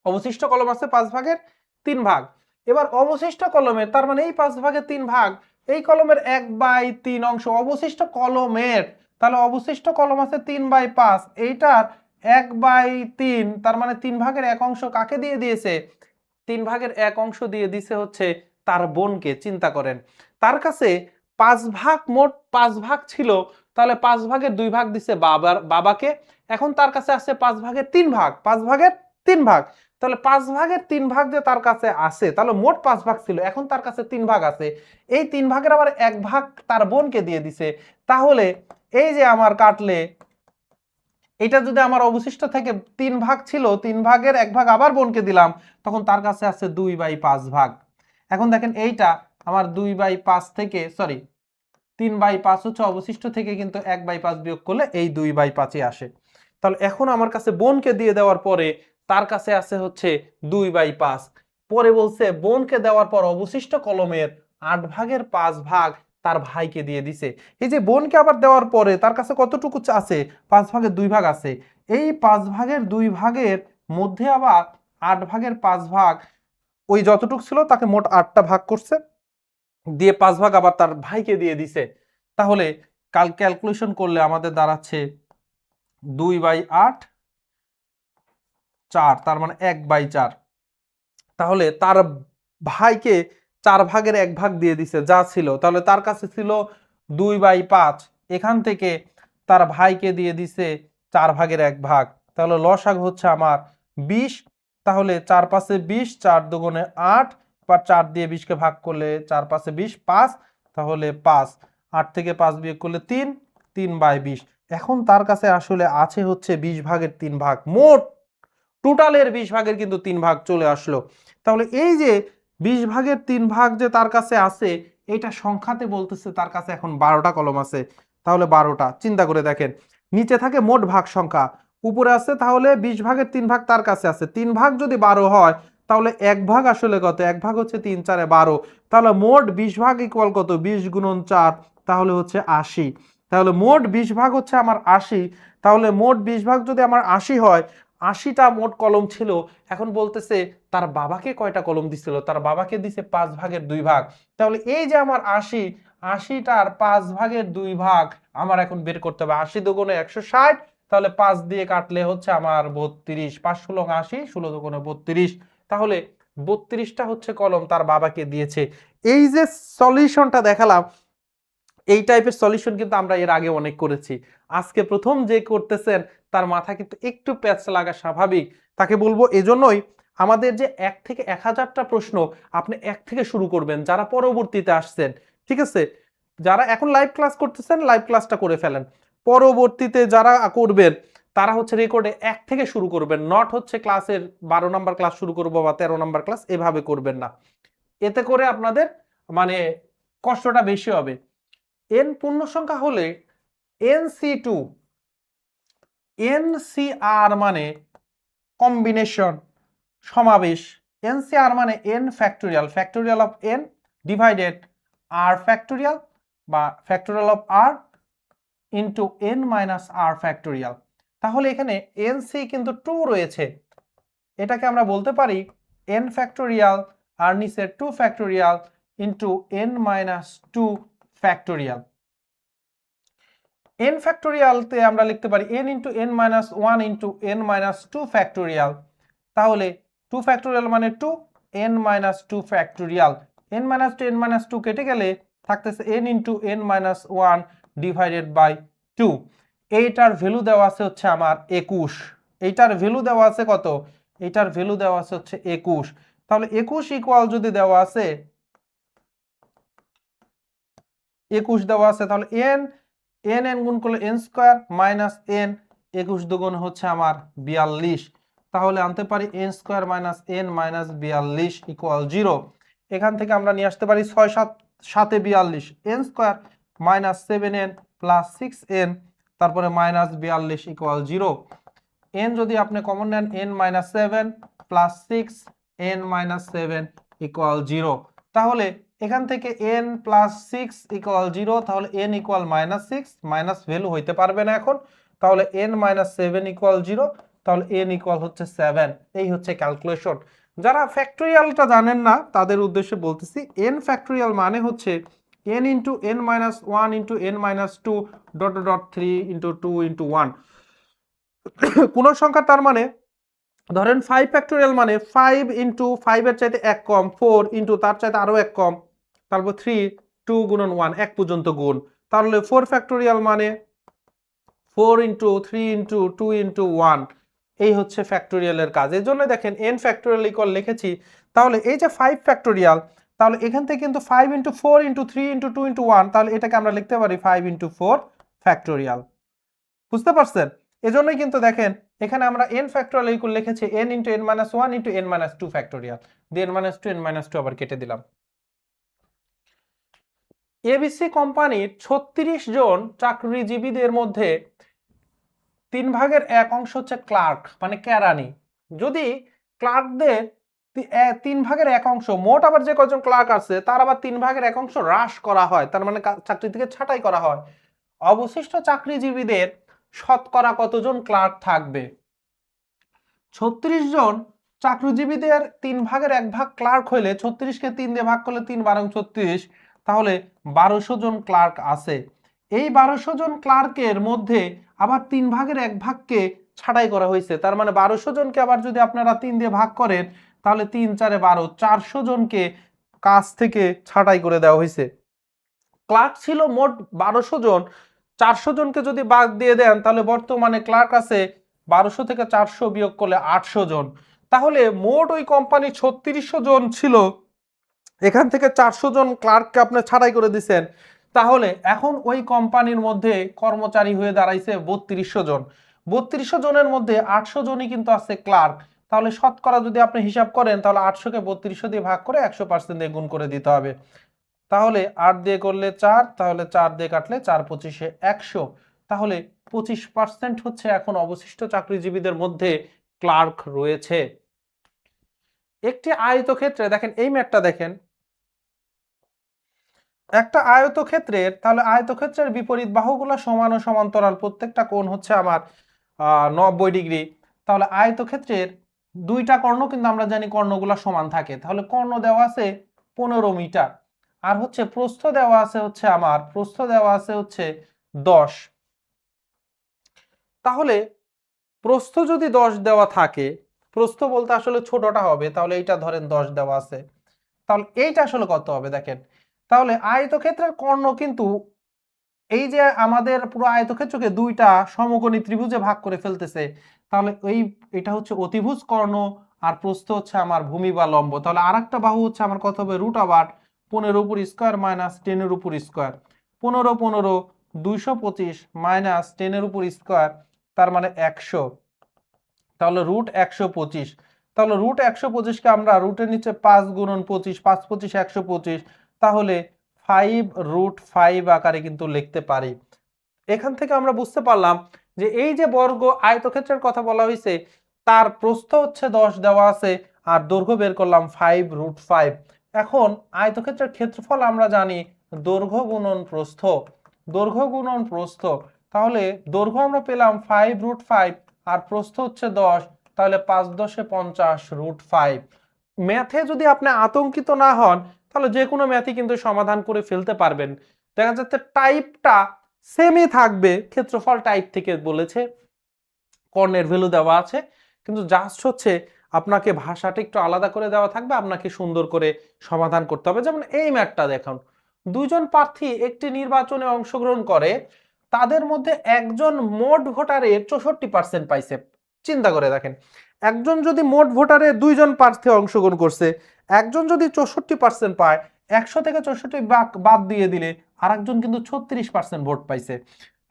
অবশিষ্ট কলম আছে 5 ভাগের 3 ভাগ। এবার অবশিষ্ট কলমের, তার মানে এই 5 ভাগের 3 ভাগ, এই কলমের 1/3 অংশ অবশিষ্ট কলমের, তাহলে অবশিষ্ট কলম আছে 3/5, এইটার 1/3, তার মানে 3 ভাগের 1 অংশ কাকে দিয়ে দিয়েছে? 3 ভাগের 1 অংশ দিয়ে দিছে হচ্ছে তার বোনকে। চিন্তা করেন, তার কাছে 5 ভাগ, মোট 5 ভাগ ছিল, তাহলে 5 ভাগের 2 ভাগ দিছে বাবাকে। এখন তার কাছে আছে 5 ভাগের 3 ভাগ, 5 ভাগের 3 ভাগ, তাহলে 5 ভাগের 3 ভাগ যে তার কাছে আছে, তাহলে মোট 5 ভাগ ছিল, এখন তার কাছে 3 ভাগ আছে, এই 3 ভাগের আবার 1 ভাগ তার বোনকে দিয়ে দিছে। তাহলে এই যে আমার কাটলে এটা যদি আমার অবশিষ্ট থেকে 3 ভাগ ছিল, 3 ভাগের 1 ভাগ আবার বোনকে দিলাম, তখন তার কাছে আছে 2/5 ভাগ। এখন দেখেন এইটা আমার 2/5 থেকে, সরি 3/5 হচ্ছে অবশিষ্ট থেকে, কিন্তু 1/5 বিয়োগ করলে এই 2/5ই আসে। তাহলে এখন আমার কাছে বোনকে দিয়ে দেওয়ার পরে তার কাছে আছে হচ্ছে 2/5। পরে বলছে বোনকে দেওয়ার পর অবশিষ্ট কলমের 8 ভাগের 5 ভাগ তার ভাইকে দিয়ে দিছে। এই যে বোনকে আবার দেওয়ার পরে তার কাছে কতটুকু আছে? 5 ভাগের 2 ভাগ আছে। এই 5 ভাগের 2 ভাগের মধ্যে আবার 8 ভাগের 5 ভাগ, ওই যতটুকু ছিল তাকে মোট 8টা ভাগ করছে, দিয়ে 5 ভাগ আবার তার ভাইকে দিয়ে দিছে। তাহলে কাল ক্যালকুলেশন করলে আমাদের দাঁড়াচ্ছে 2/8, 4, তার মানে 1/4। তাহলে তার ভাইকে 4 ভাগের 1 ভাগ দিয়ে দিছে যা ছিল, তাহলে তার কাছে ছিল 2/5, এখান থেকে তার ভাইকে দিয়ে দিছে 4 ভাগের 1 ভাগ, তাহলে লসাগু হচ্ছে আমার 20। তাহলে 4 5 20, 4 দুগুণে 8, এবার 4 দিয়ে 20 কে ভাগ করলে 4 5 20, 5, তাহলে 5, 8 থেকে 5 বিয়োগ করলে 3, 3/20। এখন তার কাছে আসলে আছে হচ্ছে 20 ভাগের 3 ভাগ, মোট টোটালের 20 ভাগের কিন্তু 3 ভাগ চলে আসলো। তাহলে এই যে 20 ভাগের 3 ভাগ যে তার কাছে আছে, এটা সংখ্যাতে বলতেছে তার কাছে এখন 12টা কলম আছে, তাহলে 12টা। চিন্তা করে দেখেন, নিচে থাকে মোট ভাগ সংখ্যা, উপরে আছে তাহলে 20 ভাগের 3 ভাগ তার কাছে আছে। 3 ভাগ যদি 12 হয় তাহলে 1 ভাগ আসলে কত? 1 ভাগ হচ্ছে 3 4 12, তাহলে মোট 20 ভাগ ইকুয়াল কত? 20 গুণন 4, তাহলে হচ্ছে 80। তাহলে মোট 20 ভাগ হচ্ছে আমার 80, তাহলে মোট 20 ভাগ যদি আমার 80 হয়, 80টা মোট কলম ছিল। এখন বলতেছে তার বাবাকে কয়টা কলম দিছিল? তার বাবাকে দিছে 5 ভাগের 2 ভাগ। তাহলে এই যে আমার 80টার 5 ভাগের 2 ভাগ আমার এখন বের করতে হবে। 80 দুগুণে 160, তাহলে 5 দিয়ে কাটলে হচ্ছে আমার 32, 5 ষোলো 80, 16 দুগুণে 32, তাহলে 32টা হচ্ছে কলম তার বাবাকে দিয়েছে। এই যে সলিউশনটা দেখালাম, এই টাইপের সলিউশন কিন্তু আমরা এর আগে অনেক করেছি। আজকে প্রথম যে করতেছেন তার মাথা কিন্তু একটু প্যাচ লাগা স্বাভাবিক। তাকে বলবো এজন্যই আমাদের যে 1 থেকে 1000টা প্রশ্ন আপনি 1 থেকে শুরু করবেন, যারা পরবর্তীতে আসছেন, ঠিক আছে? যারা এখন লাইভ ক্লাস করতেছেন লাইভ ক্লাসটা করে ফেলেন, পরবর্তীতে যারা করবেন তারা হচ্ছে রেকর্ডে 1 থেকে শুরু করবেন, নট হচ্ছে ক্লাসের 12 নাম্বার ক্লাস শুরু করবো বা 13 নাম্বার ক্লাস, এভাবে করবেন না। এতে করে আপনাদের মানে কষ্টটা বেশি হবে। n পূর্ণ সংখ্যা হলে nc2, ncr মানে কম্বিনেশন, সমাবেশ, ncr মানে n factorial, factorial of n divided r factorial বা factorial of r into n minus r factorial. তাহলে এখানে nc কিন্তু 2 রয়েছে, এটাকে আমরা বলতে পারি n ফ্যাক্টোরিয়াল আর নিচে 2 factorial into n minus 2 factorial. n ফ্যাক্টোরিয়ালতে আমরা লিখতে পারি n into n minus 1 into n minus 2 factorial. তাহলে 2 ফ্যাক্টোরিয়াল মানে 2, n minus 2 factorial, n minus 2 n minus 2 কেটে গেলে থাকতেছে n into n minus 1 divided by 2। এইটার ভ্যালু দেওয়া আছে হচ্ছে আমার 21। এইটার ভ্যালু দেওয়া আছে কত? এইটার ভ্যালু দেওয়া আছে হচ্ছে 21। তাহলে 21 ইকুয়াল যদি দেওয়া আছে 21 দেওয়া আছে, তাহলে n গুণ করলে n স্কয়ার মাইনাস n, 21 দুগুণ হচ্ছে আমার 42, তাহলে আনতে পারি n square minus n minus 42 equal 0। এখান থেকে আমরা নিয়ে আসতে পারি 6 7 7 42, n square minus 7n plus 6n, তারপরে মাইনাস 42 ইকুয়াল 0। n যদি আপনি কমন নেন n minus 7 plus 6 n minus 7 equal 0। তাহলে এখান থেকে n প্লাস 6 ইকুয়াল 0, তাহলে n equal minus 6, minus value হইতে পারবে না এখন, তাহলে n মাইনাস 7 ইকুয়াল 0, তাহলে n ইকুয়াল হচ্ছে 7। এই হচ্ছে ক্যালকুলেশন। যারা ফ্যাক্টোরিয়ালটা জানেন না তাদের উদ্দেশ্যে বলতেছি, n ফ্যাক্টোরিয়াল মানে হচ্ছে n into n minus 1 into n minus 2 dot dot 3 into 2 into 1। কোন সংখ্যা তার মানে ধরেন 5 ফ্যাক্টোরিয়াল মানে 5 ইন্টু 5 এর চাইতে 1 কম, 4 ইন্টু তার চাইতে আরো 1 কম, তারপর 3 2 গুণন 1 1 পর্যন্ত গুণ, তাহলে 4 ফ্যাক্টোরিয়াল মানে 4 ইন্টু 3 ইন্টু 2 ইন্টু 1। এই হচ্ছে ফ্যাক্টোরিয়ালের কাজ। এর জন্য দেখেন n ফ্যাক্টোরিয়াল ইকুয়াল লিখেছি। তাহলে এই যে 5 ফ্যাক্টোরিয়াল, তাহলে এখান থেকে কিন্তু 5 ইন্টু 4 ইন্টু 3 ইন্টু 2 ইন্টু 1, তাহলে এটাকে আমরা লিখতে পারি 5 ইন্টু 4 ফ্যাক্টোরিয়াল। বুঝতে পারছেন? এজন্যই কিন্তু দেখেন এখানে আমরা n ফ্যাক্টোরিয়াল ইকুয়াল লিখেছি n into n minus 1 into n minus 2 factorial, দিয়ে n মাইনাস 2 n মাইনাস 2 আবার কেটে দিলাম। এবিসি কোম্পানির 36 জন চাকরিজীবীদের মধ্যে 3 ভাগের 1 অংশ হচ্ছে ক্লার্ক মানে কেরানি। যদি ক্লার্কদের 3 ভাগের 1 অংশ, মোট আবার যে কয়জন ক্লার্ক আছে তার আবার 3 ভাগের 1 অংশ হ্রাস করা হয়, তার মানে চাকরি থেকে ছাঁটাই করা হয়, অবশিষ্ট চাকরিজীবীদের শতকরা কতজন ক্লার্ক থাকবে? 36 জন চাকরিজীবীদের 3 ভাগের 1 ভাগ ক্লার্ক হইলে 36কে 3 দিয়ে ভাগ করলে 3 12 36, তাহলে 1200 জন ক্লার্ক আছে। এই 1200 জন ক্লার্কের মধ্যে আবার 3 ভাগের 1 ভাগকে ছাঁটাই করা হয়েছে, তার মানে 1200 জনকে আবার যদি আপনারা 3 দিয়ে ভাগ করেন তাহলে 3 4 12, 400 জনকে কাজ থেকে ছাঁটাই করে দেওয়া হয়েছে। ক্লার্ক ছিল মোট 1200 জন, 400 জনকে যদি বাদ দিয়ে দেন তাহলে বর্তমানে ক্লার্ক আছে 1200 থেকে 400 বিয়োগ করলে 800 জন। তাহলে মোট ওই কোম্পানি 3600 জন ছিল, এখান থেকে 400 জন ক্লার্ককে আপনি ছাঁটাই করে দিচ্ছেন, তাহলে এখন ওই কোম্পানির মধ্যে কর্মচারী হয়ে দাঁড়াইছে 3200 জন। 3200 জনের মধ্যে 800 জনই কিন্তু আছে ক্লার্ক, তাহলে শতকরা যদি আপনি হিসাব করেন তাহলে 800কে 3200 দিয়ে ভাগ করে 100% দিয়ে গুণ করে দিতে হবে। তাহলে 8 দিয়ে করলে 4, তাহলে 4 দিয়ে কাটলে 4 25 100। তাহলে 25% হচ্ছে এখন অবশিষ্ট চাকরিজীবীদের মধ্যে ক্লার্ক রয়েছে। একটি আয়তক্ষেত্রে দেখেন এই ম্যাটটা দেখেন, একটা আয়তক্ষেত্রের, তাহলে আয়তক্ষেত্রের বিপরীত বাহুগুলো সমান ও সমান্তরাল, প্রত্যেকটা কোণ হচ্ছে আমার 90 ডিগ্রি। তাহলে আয়তক্ষেত্রের দুইটা কর্ণ কিন্তু আমরা জানি কর্ণগুলো সমান থাকে, তাহলে কর্ণ দেওয়া আছে 15 মিটার, আর হচ্ছে প্রস্থ দেওয়া আছে হচ্ছে আমার, প্রস্থ দেওয়া আছে হচ্ছে 10। তাহলে প্রস্থ যদি 10 দেওয়া থাকে, প্রস্থ বলতে আসলে ছোটটা হবে, তাহলে এইটা ধরেন 10 দেওয়া আছে, তাহলে এইটা আসলে কত হবে দেখেন। তাহলে আয়তক্ষেত্রের কর্ণ কিন্তু এই যে আমাদের পুরো আয়তক্ষেত্রকে দুইটা সমকোণী ত্রিভুজে ভাগ করে ফেলতেছে, তাহলে এটা হচ্ছে অতিভুজ কর্ণ, আর প্রস্থ হচ্ছে আমার ভূমি বা লম্ব। তাহলে আরেকটা বাহু হচ্ছে আমার কত হবে, রুট আবার 15 উপর স্কোয়ার মাইনাস 10 এর উপর স্কোয়ার, 15 15 225 মাইনাস 10 এর উপর স্কোয়ার, তার মানে 100। তাহলে রুট 125। তাহলে রুট 125কে আমরা রুটের নিচে 5 গুণন 25, 5 25 125, তাহলে 5 রুট 5 আকারে কিন্তু লিখতে পারি। এখান থেকে আমরা বুঝতে পারলাম যে এই যে বর্গ আয়তক্ষেত্রের কথা বলা হয়েছে, তার প্রস্থ হচ্ছে 10 দেওয়া আছে, আর দৈর্ঘ্য বের করলাম 5 রুট 5। এখন আয়তক্ষেত্রের ক্ষেত্রফল আমরা জানি দৈর্ঘ্য গুণন প্রস্থ, দৈর্ঘ্য গুণন প্রস্থ। তাহলে দৈর্ঘ্য আমরা পেলাম 5 রুট 5, আর প্রস্থ হচ্ছে 10, তাহলে 5 10 50 রুট 5। ম্যাথে যদি আপনি আতঙ্কিত না হন, তাহলে যে কোনো ম্যাথই কিন্তু সমাধান করে ফেলতে পারবেন। দেখা যাচ্ছে টাইপটা সেমই থাকবে, ক্ষেত্রফল টাইপ থেকে বলেছে, কর্ণের ভ্যালু দেওয়া আছে, কিন্তু জাস্ট হচ্ছে আপনাকে ভাষাটা একটু আলাদা করে দেওয়া থাকবে, আপনাকে সুন্দর করে সমাধান করতে হবে। যেমন এই ম্যাথটা দেখুন, দুইজন প্রার্থী একটি নির্বাচনে অংশগ্রহণ করে, তাদের মধ্যে একজন মোট ভোটারের 64% পাইছে। চিন্তা করে দেখেন, একজন যদি মোট ভোটারে দুইজন প্রার্থী অংশগ্রহণ করছে, একজন যদি 64% পায়, 100 থেকে 64 বাদ দিয়ে দিলে আরেকজন কিন্তু 36% ভোট পাইছে।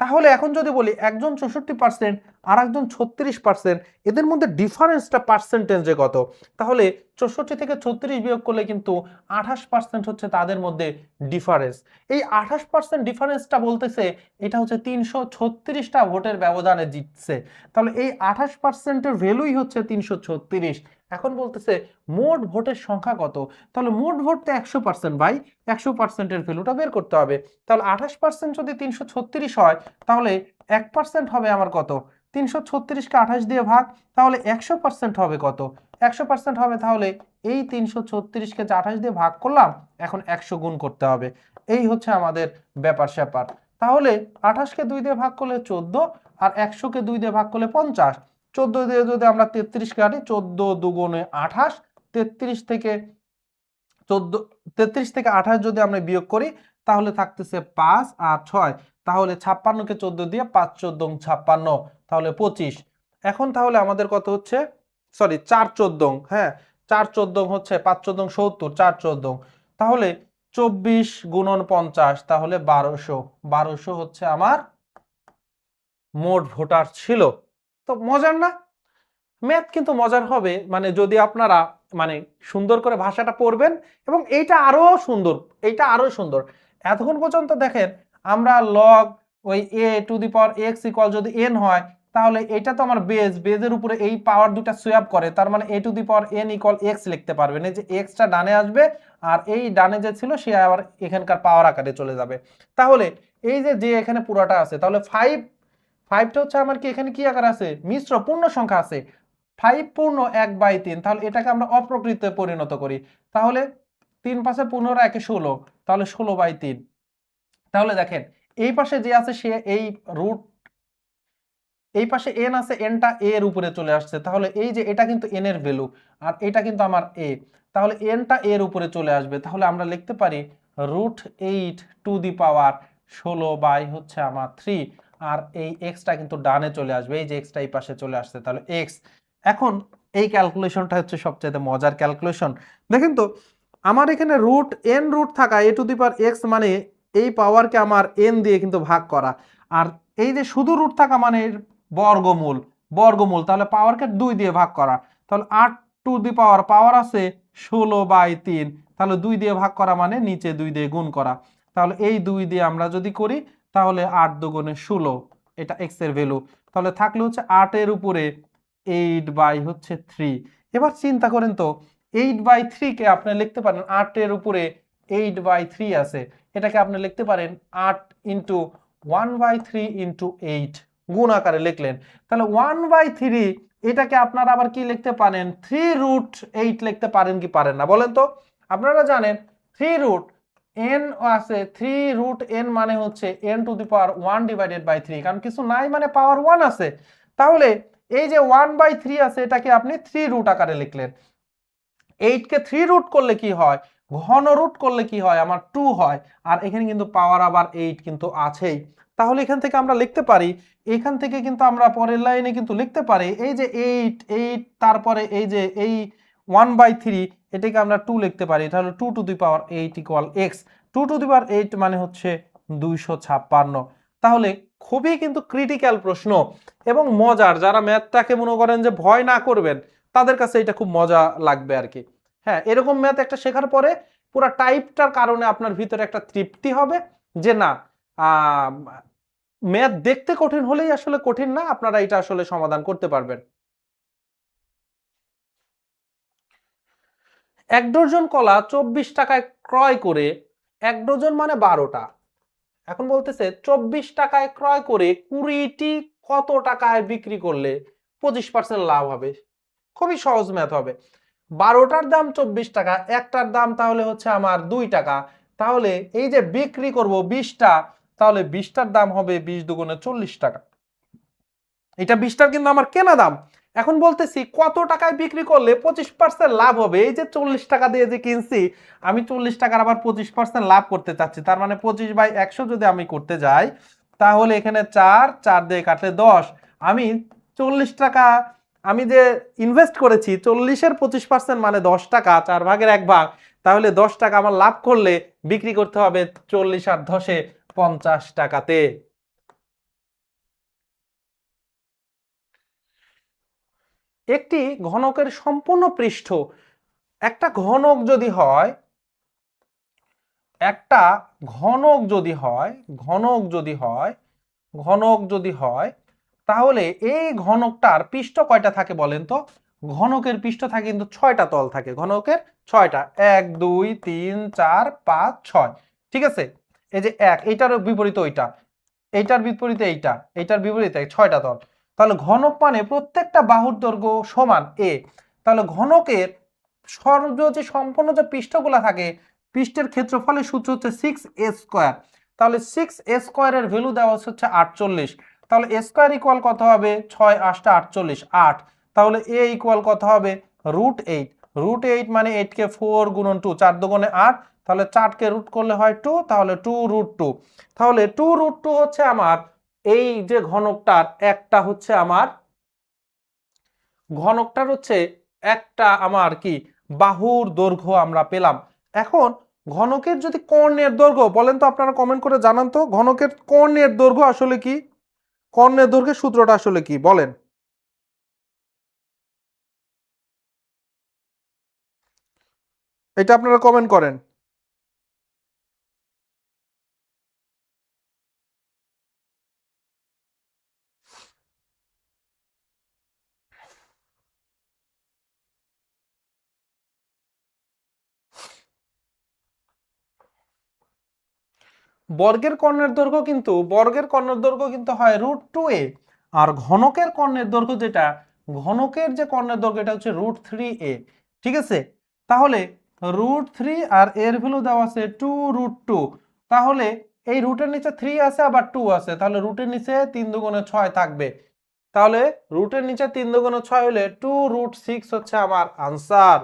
তাহলে এখন যদি বলি একজন 64% আর একজন 36%, এদের মধ্যে ডিফারেন্সটা পার্সেন্টেজে কত, তাহলে 64 থেকে 36 বিয়োগ করলে কিন্তু 28% হচ্ছে তাদের মধ্যে ডিফারেন্স। এই 28% ডিফারেন্সটা বলতেছে এটা হচ্ছে 336টা ভোটের ব্যবধানে জিতছে। তাহলে এই 28%-এর ভ্যালুই হচ্ছে 336। এখন বলতেছে মোট ভোটের সংখ্যা কত, তাহলে মোট ভোট তো 100% ভাই, 100%-এর ভ্যালুটা বের করতে হবে। তাহলে 28% যদি 336 হয়, তাহলে 1% হবে আমার কত, 336কে 28 দিয়ে ভাগ, তাহলে 100% হবে কত, 100% হবে, তাহলে এই 336কে 28 দিয়ে ভাগ করলাম, এখন 100 গুণ করতে হবে। এই হচ্ছে আমাদের ব্যাপার স্যাপার। তাহলে 28কে 2 দিয়ে ভাগ করলে 14, আর 100কে 2 দিয়ে ভাগ করলে 50। 14 দিয়ে যদি আমরা 33 কাটি, 14 দুগুণে 28, 33 থেকে 14, 33 থেকে 28 যদি আমরা বিয়োগ করি, তাহলে থাকতেছে 5 আর 6, তাহলে 56কে 14 দিয়ে 5 14 56, তাহলে 25। এখন তাহলে আমাদের কত হচ্ছে, সরি 4 14, হ্যাঁ 4 14 হচ্ছে 5 14 70, 4 14, তাহলে 24 গুণন 50, তাহলে 1200, 1200 হচ্ছে আমার মোট ভোটার ছিল। তো মজার না? ম্যাথ কিন্তু মজার হবে, মানে যদি আপনারা মানে সুন্দর করে ভাষাটা পড়বেন, এবং এইটা আরো সুন্দর, এইটা আরো সুন্দর। এতক্ষণ পর্যন্ত দেখেন আমরা লগ ওই a two the power x equal যদি n হয়, তাহলে এটা তো আমার বেজের উপরে এই পাওয়ার দুটা সোয়াপ করে, তার মানে a two the power n equal x লিখতে পারবেন। এই যে xটা ডানে আসবে, আর এই ডানে যে ছিল সে আবার এখানকার পাওয়ার আকারে চলে যাবে। তাহলে এই যে এখানে পুরোটা আছে, তাহলে 5টা হচ্ছে আমার কি এখানে কি আকার আছে, মিশ্র পূর্ণ সংখ্যা আছে, 5 পূর্ণ 1/3, তাহলে এটাকে আমরা অপ্রকৃতে পরিণত করি, তাহলে 3 পাশে 15 একে 16, তাহলে 16/3। তাহলে দেখেন এই পাশে যে আছে সে এই রুট, এই পাশে n আছে, nটা a এর উপরে চলে আসছে, তাহলে এই যে এটা কিন্তু n এর ভ্যালু, আর এটা কিন্তু আমার a, তাহলে nটা a এর উপরে চলে আসবে, তাহলে আমরা লিখতে পারি √8 টু দি পাওয়ার 16 বাই হচ্ছে আমার 3, আর এই xটা কিন্তু ডানে চলে আসবে, এই যে xটা এই পাশে চলে আসছে, তাহলে x। এখন এই ক্যালকুলেশনটা হচ্ছে সবচেয়ে মজার ক্যালকুলেশন। দেখেন তো আমার এখানে √n থাকা a two the power x, মানে এই পাওয়ারকে আমার n দিয়ে কিন্তু ভাগ করা, আর এই যে শুধু রুট থাকা মানে বর্গমূল, বর্গমূল, তাহলে পাওয়ারকে 2 দিয়ে ভাগ করা, তাহলে 8 টু দি পাওয়ার আছে 16/3, তাহলে 2 দিয়ে ভাগ করা মানে নিচে 2 দিয়ে গুণ করা। তাহলে এই 2 দিয়ে আমরা যদি করি তাহলে 8 দুগুণে 16, এটা x এর ভ্যালু। তাহলে থাকলে হচ্ছে 8 এর উপরে 8/3। এবার চিন্তা করেন তো 8/3 কে আপনি লিখতে পারেন 8 এর উপরে 8/3 আছে, এটাকে আপনি লিখতে পারেন 8 ইন্টু 1/3 ইন্টু 8 গুণ আকারে লিখলেন। তাহলে 1/3 এটাকে আপনারা আবার কি লিখতে পারেন 3√8 লিখতে পারেন কি পারেন না বলেন তো? আপনারা জানেন 3√n আছে, 3√n মানে হচ্ছে n to the power 1 divided by 3, কারণ কিছু নাই মানে পাওয়ার 1 আছে। তাহলে এই যে 1/3 আছে এটাকে আপনি 3 আকারে লিখলেন। 8 কে 3 করলে কি হয়, ঘন রুট করলে কি হয় আমার 2 হয়, আর এখানে কিন্তু পাওয়ার আবার 8 কিন্তু আছেই। তাহলে এখান থেকে আমরা লিখতে পারি, এখান থেকে কিন্তু আমরা পরের লাইনে কিন্তু লিখতে পারি এই যে 8 তারপরে এই যে এই 1/3 এটাকে আমরা 2 লিখতে পারি। তাহলে 2 to the power 8 equal x। 2 to the power 8 মানে হচ্ছে 256। তাহলে খুবই কিন্তু ক্রিটিক্যাল প্রশ্ন এবং মজার, যারা ম্যাথটাকে মনে করেন যে ভয় না করবেন তাদের কাছে এটা খুব মজা লাগবে আর কি। হ্যাঁ, এরকম ম্যাথ একটা শেখার পরে পুরো টাইপটার কারণে আপনার ভিতরে একটা তৃপ্তি হবে যে না, ম্যাথ দেখতে কঠিন হলেই আসলে কঠিন না, আপনারা এটা আসলে সমাধান করতে পারবেন। 1 ডজন কলা 24 টাকায় ক্রয় করে, 1 ডজন মানে 12টা, এখন বলতেছে 24 টাকায় ক্রয় করে 20টি কত টাকায় বিক্রি করলে 25% লাভ হবে। খুবই সহজ ম্যাথ হবে। 12টার দাম 24 টাকা, একটার দাম তাহলে হচ্ছে আমার 2 টাকা। তাহলে এই যে বিক্রি করব 20টা, তাহলে 20টার দাম হবে 20 দুগুণে 40 টাকা। এটা 20টার কিন্তু আমার কেনা দাম। এখন বলতেছি কত টাকায় বিক্রি করলে 25% লাভ হবে। এই যে 40 টাকা দিয়ে যে কিনছি, আমি 40 টাকার আবার 25% লাভ করতে চাচ্ছি। তার মানে 25/100 যদি আমি করতে যাই, তাহলে এখানে 4 দিয়ে কাটলে 10। আমি 40 টাকা আমি যে ইনভেস্ট করেছি 40-এর 25% মানে 10 টাকা, 4/1 তাহলে 10 টাকা আমার লাভ করলে বিক্রি করতে হবে 40 আর 10-এ 50 টাকাতে। একটি ঘনকের সম্পূর্ণ পৃষ্ঠ, একটা ঘনক যদি হয়, একটা ঘনক যদি হয়, ঘনক যদি হয়, ঘনক যদি হয়, তাহলে এই ঘনকটার পৃষ্ঠ কয়টা থাকে বলেন তো? ঘনকের পৃষ্ঠ থাকে কিন্তু 6টা তল থাকে, ঘনকের 6টা, 1 2 3 4 5 6, ঠিক আছে? এই যে 1, এইটার বিপরীতে ওইটা, এইটার বিপরীতে এইটা, এইটার বিপরীতে 6টা তল। তাহলে ঘনক মানে প্রত্যেকটা বাহুর দৈর্ঘ্য সমান a। তাহলে ঘনকের যে সম্পূর্ণ যে পৃষ্ঠগুলা থাকে, পৃষ্ঠের ক্ষেত্রফলের সূত্র হচ্ছে 6a²। তাহলে 6a² এর ভ্যালু দেওয়া হচ্ছে 48। তাহলে a স্কয়ার ইকুয়াল কত হবে? 6 8 48, 8। তাহলে a ইকুয়াল কত হবে? √8। √8 মানে 8 কে 4 গুণন 2, 4 দুগুণে 8, তাহলে 4 কে রুট করলে হয় 2, তাহলে 2√2। তাহলে 2√2 হচ্ছে আমার এই যে ঘনকটার একটা হচ্ছে আমার ঘনকটার হচ্ছে একটা আমার কি বাহুর দৈর্ঘ্য আমরা পেলাম। এখন ঘনকের যদি কর্ণের দৈর্ঘ্য বলেন তো, আপনারা কমেন্ট করে জানান তো ঘনকের কর্ণের দৈর্ঘ্য আসলে কি, কর্ণের দৈর্ঘ্যের সূত্রটা আসলে কি বলেন? এটা আপনারা কমেন্ট করেন। বর্গের কর্ণের দৈর্ঘ্য কিন্তু হয় √2a, আর ঘনকের কর্ণের দৈর্ঘ্য যেটা, ঘনকের যে কর্ণের দৈর্ঘ্য এটা হচ্ছে √3a, ঠিক আছে? তাহলে √3 আর এর ভ্যালু দেওয়া আছে 2√2। তাহলে এই রুটের নিচে 3 আছে আবার 2 আছে, তাহলে রুটের নিচে 3 দুগুণে 6 থাকবে। তাহলে রুটের নিচে 3 দুগুণে 6 হলে 2√6 হচ্ছে আমার আনসার।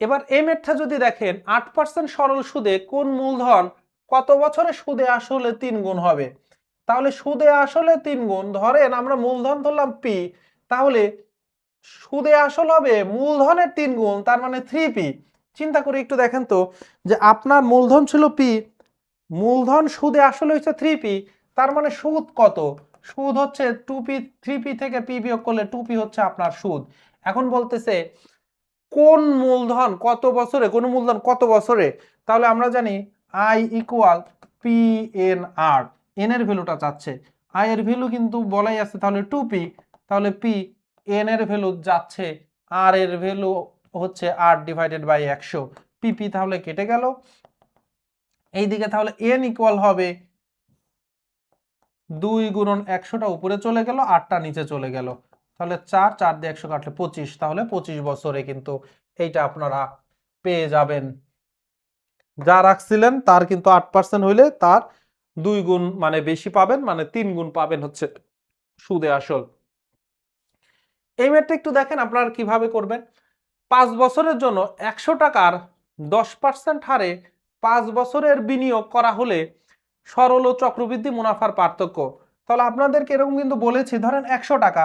এবার এই ম্যাথটা যদি দেখেন 8% সরল সুদে কোন মূলধন কত বছরে সুদে আসলে 3 গুণ হবে? তাহলে সুদে আসলে 3 গুণ, ধরেন আমরা মূলধন ধরলাম p, তাহলে সুদে আসল হবে মূলধনের 3 গুণ, তার মানে 3p। চিন্তা করে একটু দেখেন তো, যে আপনার মূলধন ছিল p, মূলধন সুদে আসলে হচ্ছে 3p, তার মানে সুদ কত? সুদ হচ্ছে 2p 3p থেকে p বিয়োগ করলে 2p হচ্ছে আপনার সুদ। এখন বলতেছে কোন মূলধন কত বছরে, কোন মূলধন কত বছরে, তাহলে আমরা জানি i equal P N R, N এর ভ্যালুটা চাচ্ছে, i এর ভ্যালু কিন্তু বলাই আছে তাহলে 2p, তাহলে p, n এর ভ্যালু যাচ্ছে, r এর ভ্যালু হচ্ছে r ডিভাইডেড বাই 100, pp তাহলে কেটে গেল। এইদিকে তাহলে n ইকুয়াল হবে 2 গুণন 100টা উপরে চলে গেল, 8টা নিচে চলে গেল, তাহলে 4 দিয়ে 100 কাটলে 25, তাহলে 25 বছরে কিন্তু এইটা আপনারা পেয়ে যাবেন। যা রাখছিলেন তার কিন্তু 8% হইলে তার 2 গুণ মানে বেশি পাবেন, মানে 3 গুণ পাবেন হচ্ছে সুদে আসল। এই ম্যাথটা একটু দেখেন আপনারা কিভাবে করবেন। 5 বছরের জন্য 100 টাকার 10% হারে 5 বছরের বিনিয়োগ করা হলে সরল ও চক্রবৃদ্ধি মুনাফার পার্থক্য। তাহলে আপনাদেরকে এরকম কিন্তু বলেছি, ধরেন 100 টাকা,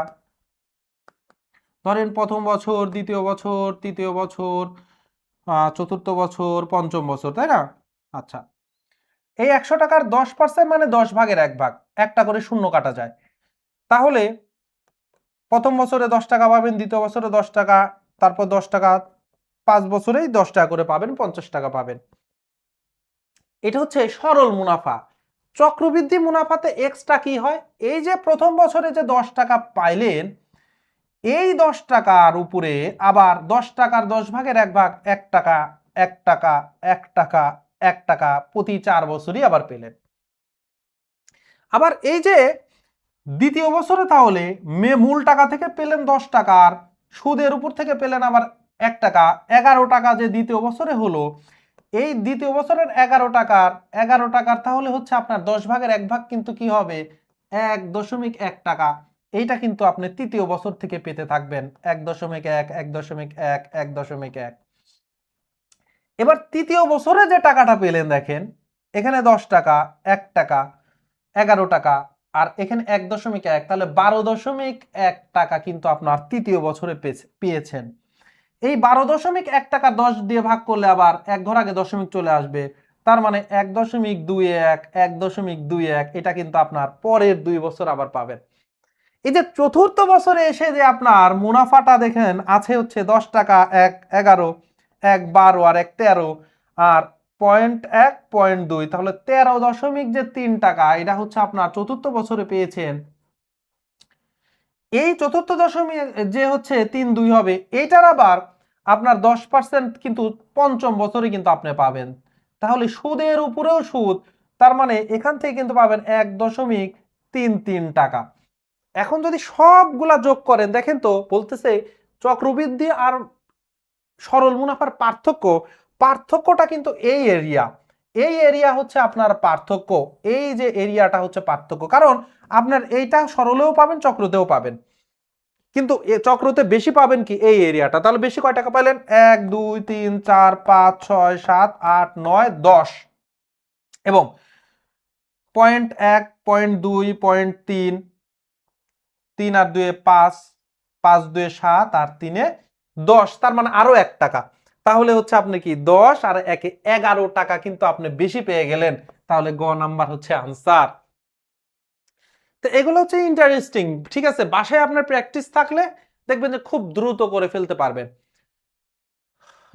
ধরেন প্রথম বছর, দ্বিতীয় বছর, তৃতীয় বছর, চতুর্থ বছর, পঞ্চম বছর, তাই না? আচ্ছা, এই 100 টাকার 10% মানে 10 ভাগের 1 ভাগ, একটা করে শূন্য কাটা যায়। তাহলে প্রথম বছরে 10 টাকা পাবেন, দ্বিতীয় বছরে 10 টাকা, তারপর 10 টাকা, 5 বছরেই 10 টাকা করে পাবেন, 50 টাকা পাবেন। এটা হচ্ছে সরল মুনাফা। চক্রবৃদ্ধি মুনাফাতে এক্সট্রা কি হয়, এই যে প্রথম বছরে যে 10 টাকা পাইলেন, এই 10 টাকার উপরে আবার 10 টাকার 10 ভাগের 1 ভাগ, 1 টাকা 1 টাকা 1 টাকা 1 টাকা প্রতি 4 বছরই আবার পেলেন। আবার এই যে দ্বিতীয় বছরে তাহলে মূল টাকা থেকে পেলেন 10 টাকার, সুদের উপর থেকে পেলেন আবার 1 টাকা, 11 টাকা যে দ্বিতীয় বছরে হলো, এই দ্বিতীয় বছরের 11 টাকার তাহলে হচ্ছে আপনার 10 ভাগের 1 ভাগ কিন্তু কি হবে, 1.1 টাকা। এইটা কিন্তু আপনি তৃতীয় বছর থেকে পেতে থাকবেন, 1.1 1.1 1.1। এবার তৃতীয় বছরে যে টাকাটা পেলেন দেখেন, এখানে 10 টাকা, 1 টাকা, 11 টাকা, আর এখানে 1.1, তাহলে 12.1 টাকা কিন্তু আপনার তৃতীয় বছরে পেয়েছেন। এই 12.1 টাকা 10 দিয়ে ভাগ করলে আবার এক ঘর আগে দশমিক চলে আসবে, তার মানে 1.21 1.21, এটা কিন্তু আপনার পরের 2 বছর আবার পাবেন। এই যে চতুর্থ বছরে এসে যে আপনার মুনাফাটা দেখেন আছে হচ্ছে 10 টাকা, 1 11, 1 12 আর 1 13, আর 0.1 0.2, তাহলে 13.3 টাকা, এটা হচ্ছে আপনার চতুর্থ বছরে পেয়েছেন। এই চতুর্থ দশমিক যে হচ্ছে 3 2 হবে, এটার আবার আপনার 10% কিন্তু পঞ্চম বছরে কিন্তু আপনি পাবেন। তাহলে সুদের উপরেও সুদ, তার মানে এখান থেকে কিন্তু পাবেন 1.33 টাকা। এখন যদি সবগুলা যোগ করেন দেখেন তো বলতেছে চক্রবৃদ্ধি আর সরল মুনাফার পার্থক্যটা কিন্তু এই এরিয়া হচ্ছে আপনার পার্থক্য, এই যে এরিয়াটা হচ্ছে পার্থক্য, কারণ আপনার এইটা সরলেও পাবেন, চক্রতেও পাবেন, কিন্তু চক্রতে বেশি পাবেন কি এই এরিয়াটা। তাহলে বেশি কয় টাকা পাইলেন, 1 2 3 4 5 6 7 8 9 10, এবং 0.1 0.2 0.3, 3 আর 2 5, 5 2 7 আর 3 10, তার মানে আরো 1 টাকা, তাহলে হচ্ছে আপনি কি 10 আর 1 11 টাকা কিন্তু আপনি বেশি পেয়ে গেলেন। তাহলে গ নাম্বার হচ্ছে আনসার। তো এগুলো হচ্ছে ইন্টারেস্টিং, ঠিক আছে, বাসায় আপনার প্র্যাকটিস থাকলে দেখবেন যে খুব দ্রুত করে ফেলতে পারবেন।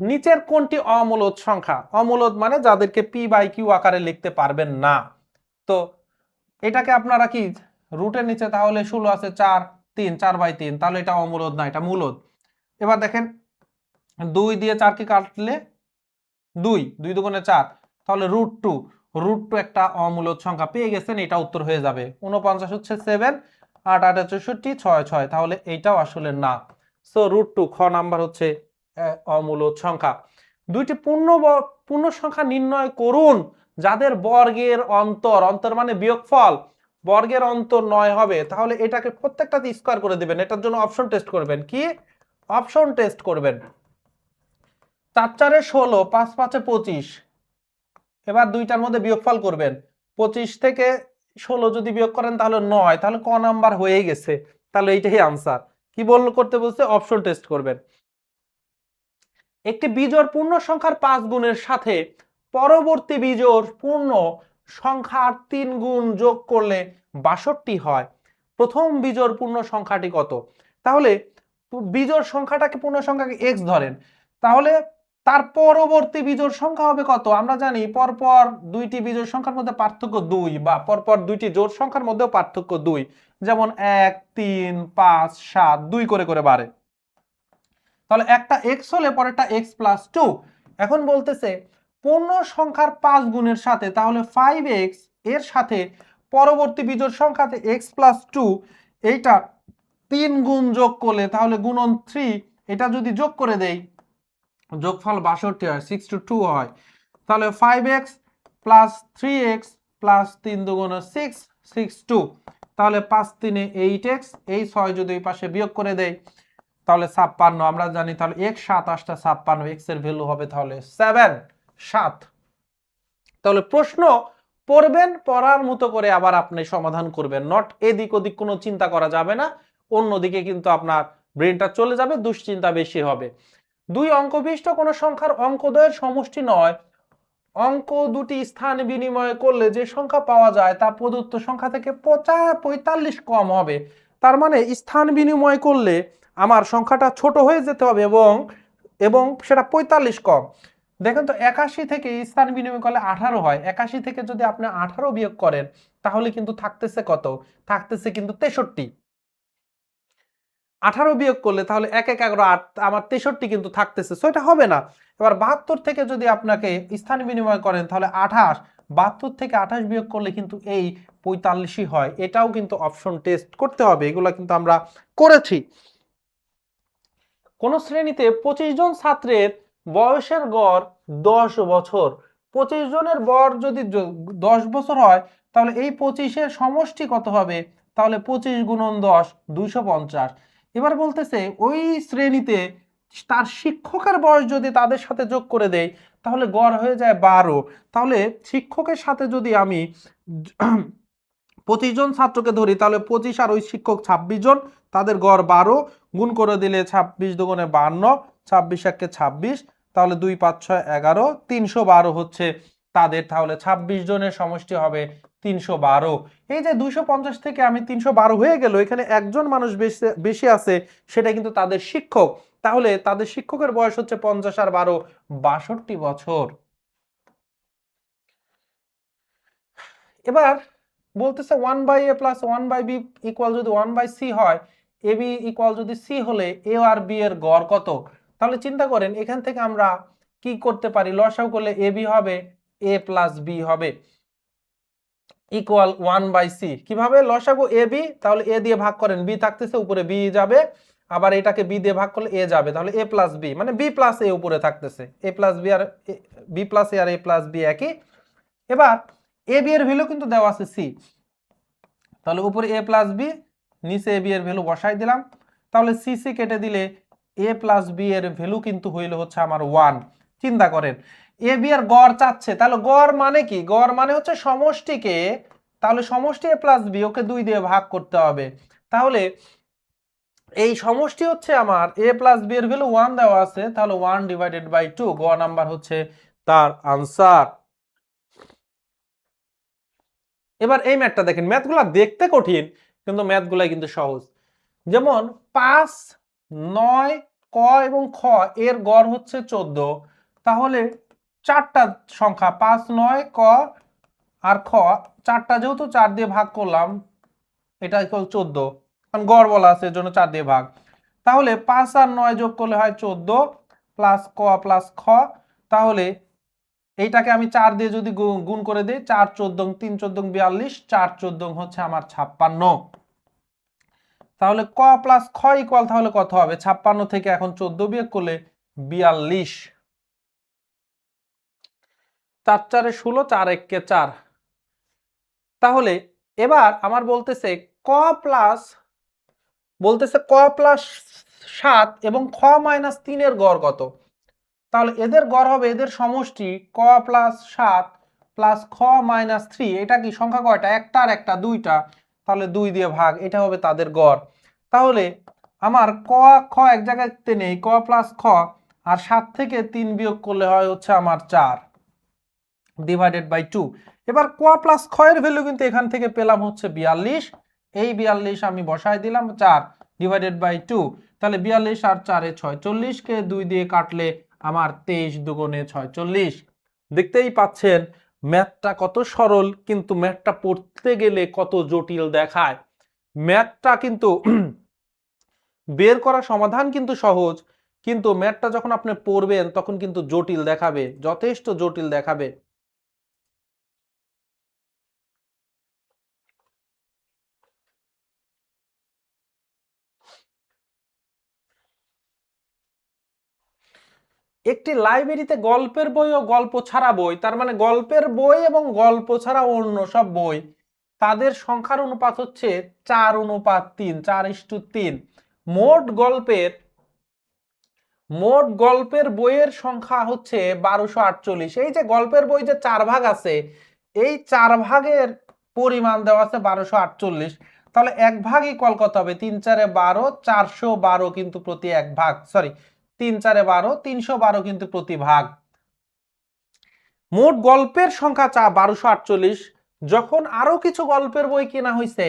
নিচের কোনটি অমূলদ সংখ্যা, অমূলদ মানে যাদেরকে পি বাই কিউ আকারে লিখতে পারবেন না। তো এটাকে আপনারা কি রুটের নিচে তাহলে 16 আছে 4 3 4/3, তাহলে এটা অমূলদ না, এটা মূলদ। এবার দেখেন 2 দিয়ে 4 কে কাটলে 2 2 দুগুণে 4, তাহলে √2 একটা অমূলদ সংখ্যা পেয়ে গেছেন, এটা উত্তর হয়ে যাবে। 49 হচ্ছে 7, 8 8 64, 6 6, তাহলে এইটাও আসলে না। সো √2 খ নাম্বার হচ্ছে অমূলদ সংখ্যা। দুইটি পূর্ণ সংখ্যা নির্ণয় করুন যাদের বর্গের অন্তর মানে বিয়োগফল, বর্গের অন্তর 9 হবে, তাহলে এটাকে প্রত্যেকটাতে স্কয়ার করে দিবেন। এটার জন্য অপশন টেস্ট করবেন, কি অপশন টেস্ট করবেন। 4 4 16, 5 5 25, এবার দুইটার মধ্যে বিয়োগফল করবেন, 25 থেকে 16 যদি বিয়োগ করেন তাহলে 9, তাহলে ক নাম্বার হয়ে গেছে, তাহলে এইটাই আনসার। কি করতে বলছে, অপশন টেস্ট করবেন। একটি বিজোড় পূর্ণ সংখ্যার 5 গুণের সাথে পরবর্তী বিজোড় পূর্ণ সংখ্যার 3 গুণ যোগ করলে 62 হয়, প্রথম বিজোড় পূর্ণ সংখ্যাটি কত? তাহলে বিজোড় সংখ্যাটাকে পূর্ণ সংখ্যাকে এক্স ধরেন, তাহলে তার পরবর্তী বিজোড় সংখ্যা হবে কত? আমরা জানি পরপর দুইটি বিজোড় সংখ্যার মধ্যে পার্থক্য 2, বা পরপর দুইটি জোড় সংখ্যার মধ্যেও পার্থক্য 2, যেমন 1, 3, 5, 7 2 করে করে বাড়ে। তাহলে একটা x হলে পরেরটা x প্লাস 2। এখন বলতেছে পূর্ণ সংখ্যার 5 গুণের সাথে, তাহলে 5x এর সাথে পরবর্তী বিজোড় সংখ্যাতে x প্লাস 2, এইটা 3 গুণ যোগ করলে, তাহলে গুণন 3, এটা যদি যোগ করে দেই যোগফল 62 হয়, 6 to 2 হয়। তাহলে 5x প্লাস 3x প্লাস 3 দুগুণ 6, 6 2, তাহলে 5 3 8x, এই 6 যদি এই পাশে বিয়োগ করে দেই তাহলে 56, আমরা জানি তাহলে x 7 8 56, x এর ভ্যালু হবে তাহলে 7। তাহলে প্রশ্ন পড়বেন, পড়ার মতো করে আবার আপনি সমাধান করবেন, নট এদিক ওদিক কোনো চিন্তা করা যাবে না, অন্যদিকে কিন্তু আপনার ব্রেনটা চলে যাবে, দুশ্চিন্তা বেশি হবে। দুই অঙ্ক বিশিষ্ট কোনো সংখ্যার অঙ্কদ্বয়ের সমষ্টি নয়, অঙ্ক দুটি স্থান বিনিময় করলে যে সংখ্যা পাওয়া যায় তা প্রদত্ত সংখ্যা থেকে 45 কম হবে। তার মানে স্থান বিনিময় করলে আমার সংখ্যাটা ছোট হয়ে যেতে হবে এবং সেটা 45 কম। দেখেন তো 81 থেকে স্থান বিনিময় করলে 18 হয়, 81 থেকে যদি আপনি 18 বিয়োগ করেন তাহলে কিন্তু থাকতেছে কত? থাকতেছে কিন্তু 63। 18 বিয়োগ করলে তাহলে 1 1 11 8, আমার 63 কিন্তু থাকতেছে, সো এটা হবে না। এবার 72 থেকে যদি আপনাকে স্থান বিনিময় করেন তাহলে 28, 72 থেকে 28 বিয়োগ করলে কিন্তু এই 45ই হয়। এটাও কিন্তু অপশন টেস্ট করতে হবে, এগুলো কিন্তু আমরা করেছি। কোন শ্রেণীতে 25 জন ছাত্রের বয়সের গড় 10 বছর, 25 জনের গড় যদি 10 বছর হয় তাহলে এই 25-এর সমষ্টি কত হবে? তাহলে 25 গুণন 10 250। এবার বলতেছে ওই শ্রেণীতে তার শিক্ষকের বয়স যদি তাদের সাথে যোগ করে দেই তাহলে গড় হয়ে যায় 12। তাহলে শিক্ষকের সাথে যদি আমি 25 জন ছাত্রকে ধরি তাহলে 25 আর ওই শিক্ষক 26 জন, তাদের গড় 12, গুণ করে দিলে 26 দুগুণে 52, 26 একে 26, তাহলে 2 5 6 11, 312 হচ্ছে তাদের, তাহলে 26 জনের সমষ্টি হবে 312। এই যে 250 থেকে আমি 312 হয়ে গেল, এখানে একজন মানুষ বেশি আছে, সেটা কিন্তু তাদের শিক্ষক, তাহলে তাদের শিক্ষকের বয়স হচ্ছে 50 আর 12 62 বছর। এবার বলতেছে 1/a প্লাস 1/b ইকুয়াল যদি 1/c হয়, ab ইকুয়াল যদি c হলে a আর b এর গড় কত? তাহলে চিন্তা করেন এখান থেকে আমরা কি করতে পারি, লসাগু করলে ab হবে a প্লাস b হবে ইকুয়াল 1/c। কিভাবে? লসাগু ab, তাহলে a দিয়ে ভাগ করেন, b থাকতেছে উপরে b যাবে, আবার এটাকে b দিয়ে ভাগ করলে a যাবে, তাহলে a প্লাস b, মানে b প্লাস a উপরে থাকতেছে, a প্লাস b আর b প্লাস a আর a প্লাস b একই। এবার ab এর ভ্যালু কিন্তু দেওয়া আছে c, তাহলে উপরে a প্লাস বি, নিচে ab এর ভ্যালু বসাই দিলাম, তাহলে c c কেটে দিলে a প্লাস b এর ভ্যালু কিন্তু হইল হচ্ছে আমার 1। চিন্তা করেন ab এর গড় চাচ্ছে, তাহলে গড় মানে কি? গড় মানে হচ্ছে সমষ্টিকে, তাহলে সমষ্টি a প্লাস b, ওকে 2 দিয়ে ভাগ করতে হবে, তাহলে এই সমষ্টি হচ্ছে আমার a প্লাস b এর ভ্যালু 1 দেওয়া আছে, তাহলে 1/2, গ নাম্বার হচ্ছে তার আনসার। এবার এই ম্যাথটা দেখেন, ম্যাথগুলো দেখতে কঠিন কিন্তু ম্যাথগুলাই কিন্তু সহজ। যেমন 5, 9, ক এবং খ এর গড় হচ্ছে 14, তাহলে চারটা সংখ্যা 5, 9, ক আর খ, চারটা যেহেতু 4 দিয়ে ভাগ করলাম, এটা ইকুয়াল 14, কারণ গড় বলা আছে এর জন্য 4 দিয়ে ভাগ, তাহলে 5 আর 9 যোগ করলে হয় 14 প্লাস ক প্লাস খ, তাহলে এইটাকে আমি 4 দিয়ে যদি গুণ করে দিই, 4 14 3 14 42, 4 14 হচ্ছে আমার 56। তাহলে ক প্লাস খ ইকুয়াল তাহলে কত হবে? 56 থেকে এখন 14 বিয়োগ করলে 42। 4 4 16, 4 1 4। তাহলে এবার আমার বলতেছে ক প্লাস 7 এবং খ মাইনাস 3 এর গড় কত? তাহলে এদের গড় হবে, এদের সমষ্টি ক প্লাস 7 প্লাস খ মাইনাস 3, এটা কি সংখ্যা কয়টা? একটা আর একটা, দুইটা, তাহলে 2 দিয়ে ভাগ, এটা হবে তাদের গড়। তাহলে আমার ক খ এক জায়গাতে নেই, ক প্লাস খ, আর 7 থেকে 3 বিয়োগ করলে হয় হচ্ছে আমার 4/2। এবার ক প্লাস খ এর ভ্যালু কিন্তু এখান থেকে পেলাম হচ্ছে 42, এই 42 আমি বসাই দিলাম 4 ডিভাইডেড বাই 2, তাহলে 42 আর 4 এ 46 কে 2 দিয়ে কাটলে আমার 23 দুগুণে 46। দেখতেই পাচ্ছেন ম্যাথটা কত সরল, কিন্তু ম্যাথটা পড়তে গেলে কত জটিল দেখায়। ম্যাথটা কিন্তু বের করা সমাধান কিন্তু সহজ, কিন্তু ম্যাথটা যখন আপনি পড়বেন তখন কিন্তু জটিল দেখাবে, যথেষ্ট জটিল দেখাবে। একটি লাইব্রেরিতে গল্পের বই ও গল্প ছাড়া বই, তার মানে গল্পের বই এবং গল্প ছাড়া অন্য সব বই, তাদের সংখ্যার অনুপাত হচ্ছে 4:3, 4:3। মোট গল্পের বইয়ের সংখ্যা হচ্ছে 1248। এই যে গল্পের বই যে 4 ভাগ আছে, এই 4 ভাগের পরিমাণ দেওয়া আছে 1248, তাহলে এক ভাগ ইকুয়াল কত হবে? 3 4 12, 412 কিন্তু প্রতি এক ভাগ, সরি 3 4 12, 312 কিন্তু প্রতি ভাগ। মোট গল্পের সংখ্যা 1248। যখন আরো কিছু গল্পের বই কেনা হয়েছে,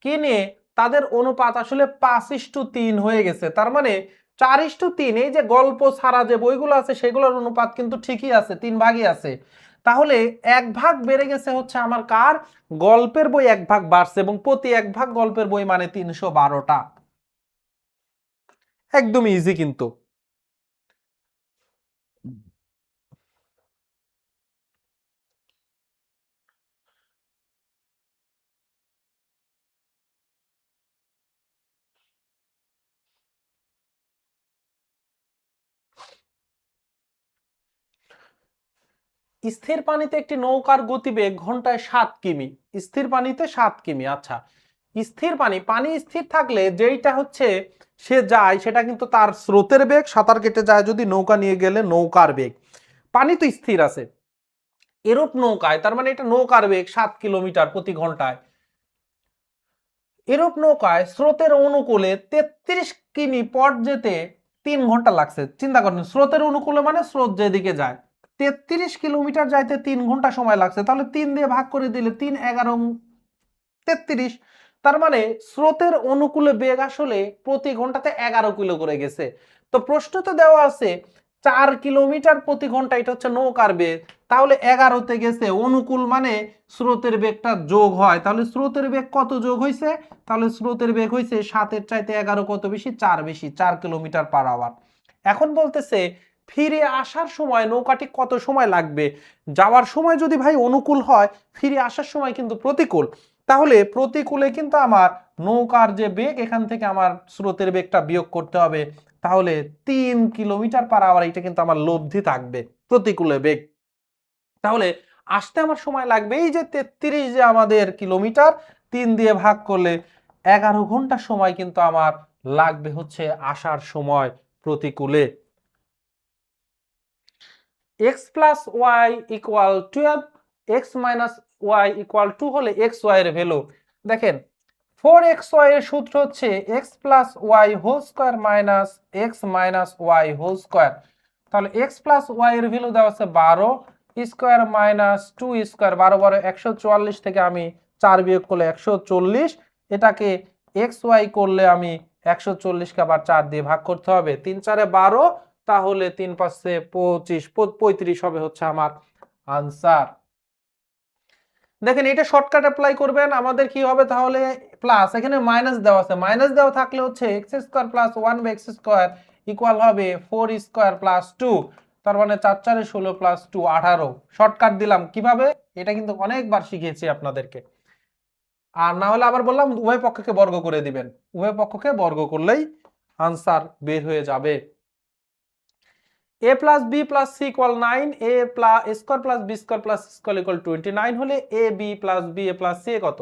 কিনে তাদের অনুপাত আসলে 5:3 হয়ে গেছে, তার মানে 4:3। এই যে গল্প ছাড়া যে বইগুলো আছে সেগুলোর অনুপাত কিন্তু ঠিকই আছে, 3 ভাগই আছে। তাহলে এক ভাগ বেড়ে গেছে হচ্ছে আমার কার? গল্পের বই এক ভাগ বাড়ছে, এবং প্রতি এক ভাগ গল্পের বই মানে 312টা। একদম ইজি কিন্তু। স্থির পানিতে একটি নৌকার গতিবেগ ঘন্টায় 7 কিমি। স্থির পানিতে 7 কিমি। আচ্ছা, স্থির পানি স্থির থাকলে যেইটা হচ্ছে সে যায় সেটা কিন্তু তার স্রোতের বেগ, সাঁতার কেটে যায় যদি নৌকা নিয়ে গেলে নৌকার বেগ। পানি তো স্থির আছে, এরূপ নৌকায়, তার মানে এটা নৌকার বেগ 7 কিলোমিটার প্রতি ঘন্টায়। এরূপ নৌকায় স্রোতের অনুকূলে 33 কিমি পথ যেতে 3 ঘন্টা লাগছে। চিন্তা করেন, স্রোতের অনুকূলে মানে স্রোত যেদিকে যায়, 33 কিলোমিটার যাইতে 3 ঘন্টা সময় লাগছে, তাহলে 3 দিয়ে ভাগ করে দিলে 3 11 33। তার মানে স্রোতের অনুকূলে বেগ আসলে প্রতি ঘন্টাতে 11 কিলো করে গেছে। তো প্রশ্ন তো দেওয়া আছে 4 কিলোমিটার প্রতি ঘন্টা, এটা হচ্ছে নৌকার বেগ, তাহলে 11তে গেছে, অনুকূল মানে স্রোতের বেগটা যোগ হয়, তাহলে স্রোতের বেগ কত যোগ হয়েছে? তাহলে স্রোতের বেগ হয়েছে 7-এর চাইতে 11 কত বেশি? 4 বেশি, 4 কিলোমিটার পার আওয়ার। এখন বলতেছে ফিরে আসার সময় নৌকাটি কত সময় লাগবে? যাওয়ার সময় যদি ভাই অনুকূল হয়, ফিরে আসার সময় কিন্তু প্রতিকূল, তাহলে প্রতিকূলে কিন্তু আমার নৌকার যে বেগ, এখান থেকে আমার স্রোতের বেগটা বিয়োগ করতে হবে, তাহলে 3 কিলোমিটার পার আওয়ার এটা কিন্তু আমার লব্ধি থাকবে প্রতিকূলে বেগ। তাহলে আসতে আমার সময় লাগবে এই যে 33 যে আমাদের কিলোমিটার, 3 দিয়ে ভাগ করলে 11 ঘন্টা সময় কিন্তু আমার লাগবে হচ্ছে আসার সময় প্রতিকূলে। x plus Y equal 12, x minus Y equal 2 হলে এক্স ওয়াই এর ভ্যালু দেখেন, 4xy এর সূত্র হচ্ছে x plus Y whole square minus X minus Y whole square. তাহলে x প্লাস ওয়াই এর ভ্যালু দেওয়া আছে 12 স্কোয়ার মাইনাস 2 স্কোয়ার, 12 12 144 থেকে আমি 4 বিয়োগ করলে 140, এটাকে এক্স ওয়াই করলে আমি 140 কে আবার 4 দিয়ে ভাগ করতে হবে, 3 4 12, তাহলে 3 5 25, 35 হবে হচ্ছে আমার আনসার। দেখেন এটা শর্টকাট অ্যাপ্লাই করবেন, আমাদের কি হবে তাহলে? প্লাস, এখানে মাইনাস দেওয়া আছে, মাইনাস দেওয়া থাকলে হচ্ছে X square plus 1/x square equal হবে 4 স্কোয়ার প্লাস 2, তার মানে 4 4 16 প্লাস 2 18। শর্টকাট দিলাম কিভাবে, এটা কিন্তু অনেকবার শিখিয়েছি আপনাদেরকে। আর না হলে আবার বললাম উভয় পক্ষকে বর্গ করে দিবেন, উভয় পক্ষকে বর্গ করলেই আনসার বের হয়ে যাবে। a plus B plus C equal 9, a plus square plus B square plus C square equal 29 হলে A B plus B A plus C কত?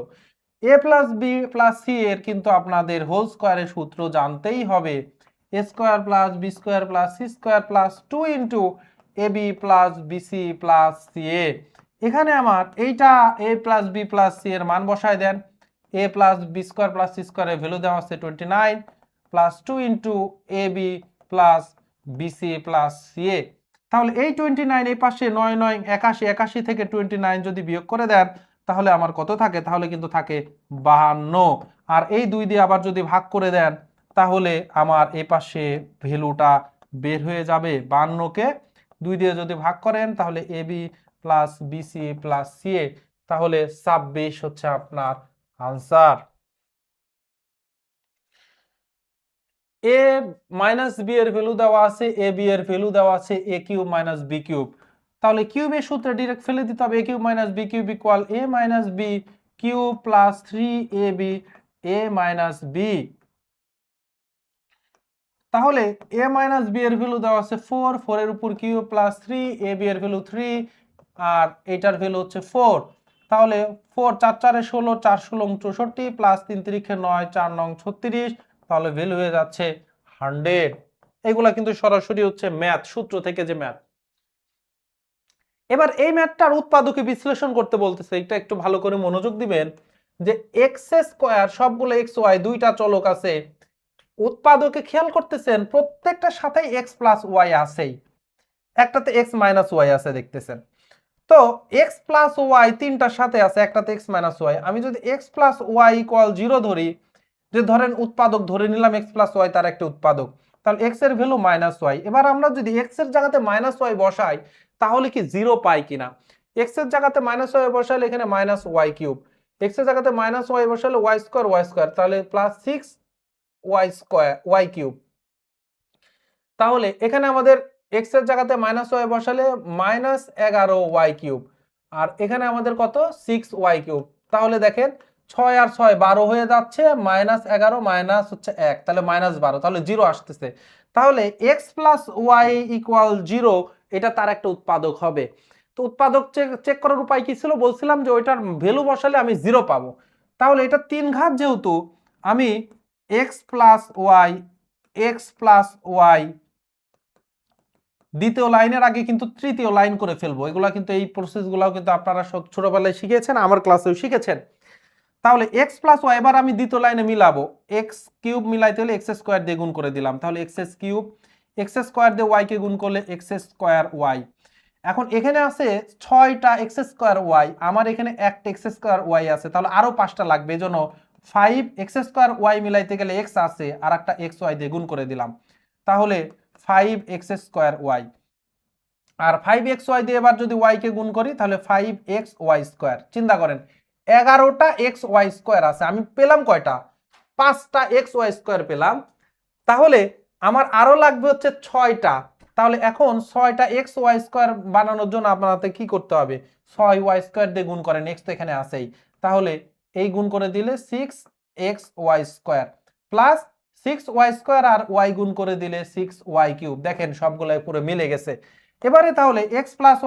a plus B plus C এর কিন্তু আপনাদের হোল স্কোয়ারের সূত্র জানতেই হবে, a square plus B square plus C square plus 2 into A B plus BC plus C A. এখানে আমার এইটা a plus B plus C এর মান বসায় দেন, a plus B square plus C স্কোয়ারের ভ্যালু দেওয়া আছে 29 plus 2 into A B plus BC plus CA. তাহলে এই 29 এই পাশে 9 9 81, 81 থেকে 29 যদি বিয়োগ করে দেন, তাহলে আমার কত থাকে, তাহলে কিন্তু থাকে 52। আর এই 2 দিয়ে আবার যদি ভাগ করে দেন তাহলে আমার এই পাশে ভ্যালুটা বের হয়ে যাবে। 52কে 2 দিয়ে যদি ভাগ করেন তাহলে AB plus BC plus CA, তাহলে 26 হচ্ছে আপনার আনসার। এ মাইনাস বি এর ভ্যালু দেওয়া আছে, এ বি এর ভ্যালু দেওয়া আছে A cube minus B cube. তাহলে কিউবের সূত্রে ডিরেক্ট ফেলে দিতে হবে, A cube minus B cube equal A minus B cube plus 3ab A minus B. তাহলে এ মাইনাস বি এর ভ্যালু দেওয়া আছে 4, 4 এর উপর কিউব প্লাস 3, এ বি এর ভ্যালু 3 আর এটার ভ্যালু হচ্ছে 4। তাহলে 4 4 4 এ 16, 4 16 64 প্লাস 3 3 9, 4 9 36, তাহলে ভ্যালু হয়ে যাচ্ছে 100। এগুলা কিন্তু সরাসরি হচ্ছে ম্যাথ, সূত্র থেকে যে ম্যাথ। এবার এই ম্যাথটার উৎপাদকে বিশ্লেষণ করতে বলতেছে, এটা একটু ভালো করে মনোযোগ দিবেন যে এক্স স্কয়ার সবগুলো এক্স ওয়াই দুইটা চলক আছে, উৎপাদকে খেয়াল করতেছেন প্রত্যেকটার সাথে এক্স প্লাস ওয়াই আছেই, একটাতে এক্স মাইনাস ওয়াই আছে দেখতেছেন। তো এক্স প্লাস ওয়াই তিনটার সাথে আছে, একটাতে এক্স মাইনাস ওয়াই। আমি যদি এক্স প্লাস ওয়াই ইকুয়াল 0 ধরি, যে ধরেন উৎপাদক ধরে নিলাম এক্স প্লাস ওয়াই তার একটা উৎপাদক, তাহলে এক্স এর ভ্যালু মাইনাস ওয়াই। এবার আমরা যদি এক্স এর জায়গাতে মাইনাস ওয়াই বসাই তাহলে কি 0 পাই কিনা। এক্স এর জায়গাতে মাইনাস ওয়াই বসালে এখানে মাইনাস ওয়াই কিউব, এক্স এর জায়গাতে মাইনাস ওয়াই বসালে ওয়াই স্কোয়ার, তাহলে plus 6 Y square Y cube. তাহলে এখানে আমাদের এক্স এর জায়গাতে মাইনাস ওয়াই বসালে মাইনাস 11 ওয়াই কিউব, আর এখানে আমাদের কত 6 ওয়াই কিউব। তাহলে দেখেন 6 আর 6 12 হয়ে যাচ্ছে, মাইনাস 11 মাইনাস হচ্ছে 1, তাহলে মাইনাস 12, তাহলে 0 আসতেছে। তাহলে এক্স প্লাস ওয়াই ইকুয়াল 0 এটা তার একটা উৎপাদক হবে। তো উৎপাদক চেক করার উপায় কি ছিল, বলছিলাম যে ওইটার ভ্যালু বসালে আমি 0 পাবো। তাহলে এটা 3 ঘাত, যেহেতু আমি এক্স প্লাস ওয়াই দ্বিতীয় লাইনের আগে কিন্তু তৃতীয় লাইন করে ফেলবো। এগুলা কিন্তু এই প্রসেসগুলোও কিন্তু আপনারা ছোটবেলায় শিখেছেন, আমার ক্লাসেও শিখেছেন। তাহলে এক্স প্লাস ওয়াই এবার আমি দ্বিতীয় লাইনে মিলাবো, এক্স কিউব মিলাইতে হলে এক্স স্কোয়ার দিয়ে গুণ করে দিলাম, তাহলে এক্স কিউব, এক্স স্কোয়ার দিয়ে ওয়াই কে গুণ করলে এক্স স্কোয়ার ওয়াই। এখন এখানে আছে 6টা এক্স স্কোয়ার ওয়াই, আমার এখানে একটা এক্স স্কোয়ার ওয়াই আছে, তাহলে আরো 5টা লাগবে, এজন্য 5 এক্স স্কোয়ার ওয়াই মিলাইতে গেলে এক্স আছে আর একটা এক্স ওয়াই দিয়ে গুণ করে দিলাম, তাহলে 5 এক্স স্কোয়ার ওয়াই। আর 5 xy দিয়ে এবার যদি y কে গুণ করি তাহলে 5xy স্কয়ার। চিন্তা করেন 11টা xy স্কয়ার আছে, আমি পেলাম কয়টা, 5টা xy স্কয়ার পেলাম। তাহলে আমার আরো লাগবে হচ্ছে 6টা। তাহলে এখন 6টা xy স্কয়ার বানানোর জন্য আপনাদের কি করতে হবে, 6y স্কয়ার দিয়ে গুণ করেন, x তো এখানে আছেই। তাহলে এই গুণ করে দিলে 6xy square plus 6y square আর y গুণ করে দিলে 6y কিউব। দেখেন সবগুলাই পুরো মিলে গেছে। এবারে তাহলে x প্লাস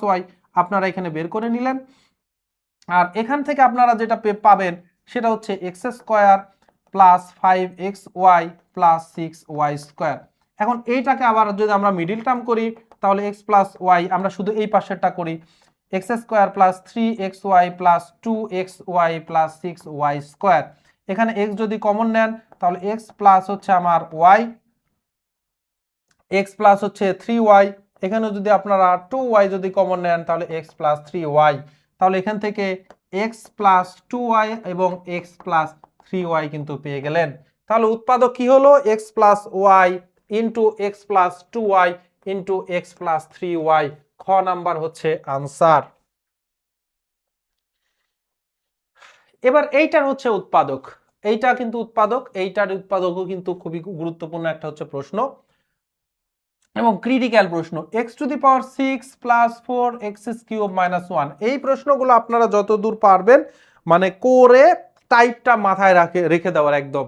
ওয়াই আপনারা এখানে বের করে নিলেন, আর এখান থেকে আপনারা যেটা পাবেন সেটা হচ্ছে X square plus 5xy plus 6y square. এখন এইটাকে আবার যদি আমরা মিডিল টার্ম করি তাহলে x প্লাস ওয়াই, আমরা শুধু এই পাশেরটা করি, x square plus 3xy plus 2xy plus 6y square. এখানে x যদি কমন নেন তাহলে x প্লাস হচ্ছে আমার y, x প্লাস হচ্ছে 3y, এখানে যদি আপনারা 2y যদি কমন নেন তাহলে x প্লাস 3y। তাহলে এখান থেকে x প্লাস 2y এবং x প্লাস 3y কিন্তু পেয়ে গেলেন। তাহলে উৎপাদক কি হলো, x plus y into x plus 2y into x plus 3y। খ নাম্বার হচ্ছে আনসার। এবার এইটার হচ্ছে উৎপাদক, এইটা কিন্তু উৎপাদক, এইটার উৎপাদকও কিন্তু খুবই গুরুত্বপূর্ণ একটা হচ্ছে প্রশ্ন এবং ক্রিটিক্যাল প্রশ্ন। x two the power 6 plus 4 x cube minus 1, এই প্রশ্নগুলো আপনারা যতদূর পারবেন মানে করে টাইপটা মাথায় রেখে দেওয়ার একদম।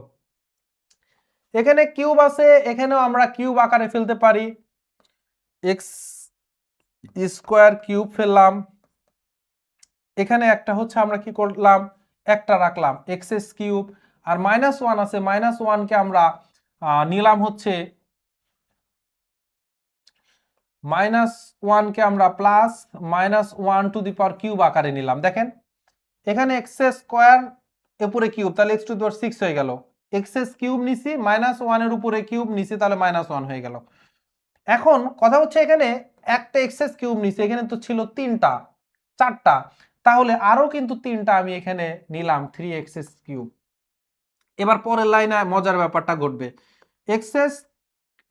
এখানে কিউব আছে, এখানেও আমরা কিউব আকারে ফেলতে পারি, এক্স স্কোয়ার কিউব ফেললাম, এখানে একটা হচ্ছে আমরা কি করলাম একটা রাখলাম এক্স কিউব, আর মাইনাস 1 আছে, মাইনাস 1কে আমরা নিলাম হচ্ছে মাইনাস 1কে আমরা plus minus 1 two the power cube আকারে নিলাম। দেখেন এখানে এক্স স্কোয়ার উপরে কিউব, তাহলে এক্স টু দি পাওয়ার 6 হয়ে গেল, এক্স কিউব নিছি মাইনাস 1 এর উপরে কিউব নিছি, তাহলে মাইনাস 1 হয়ে গেল। এখন কথা হচ্ছে এখানে একটা এক্স কিউব নিছি, এখানে তো ছিল 3টা 4টা, তাহলে আরো কিন্তু 3টা আমি এখানে নিলাম 3x3। এবার পরের লাইনে মজার ব্যাপারটা ঘটবে, x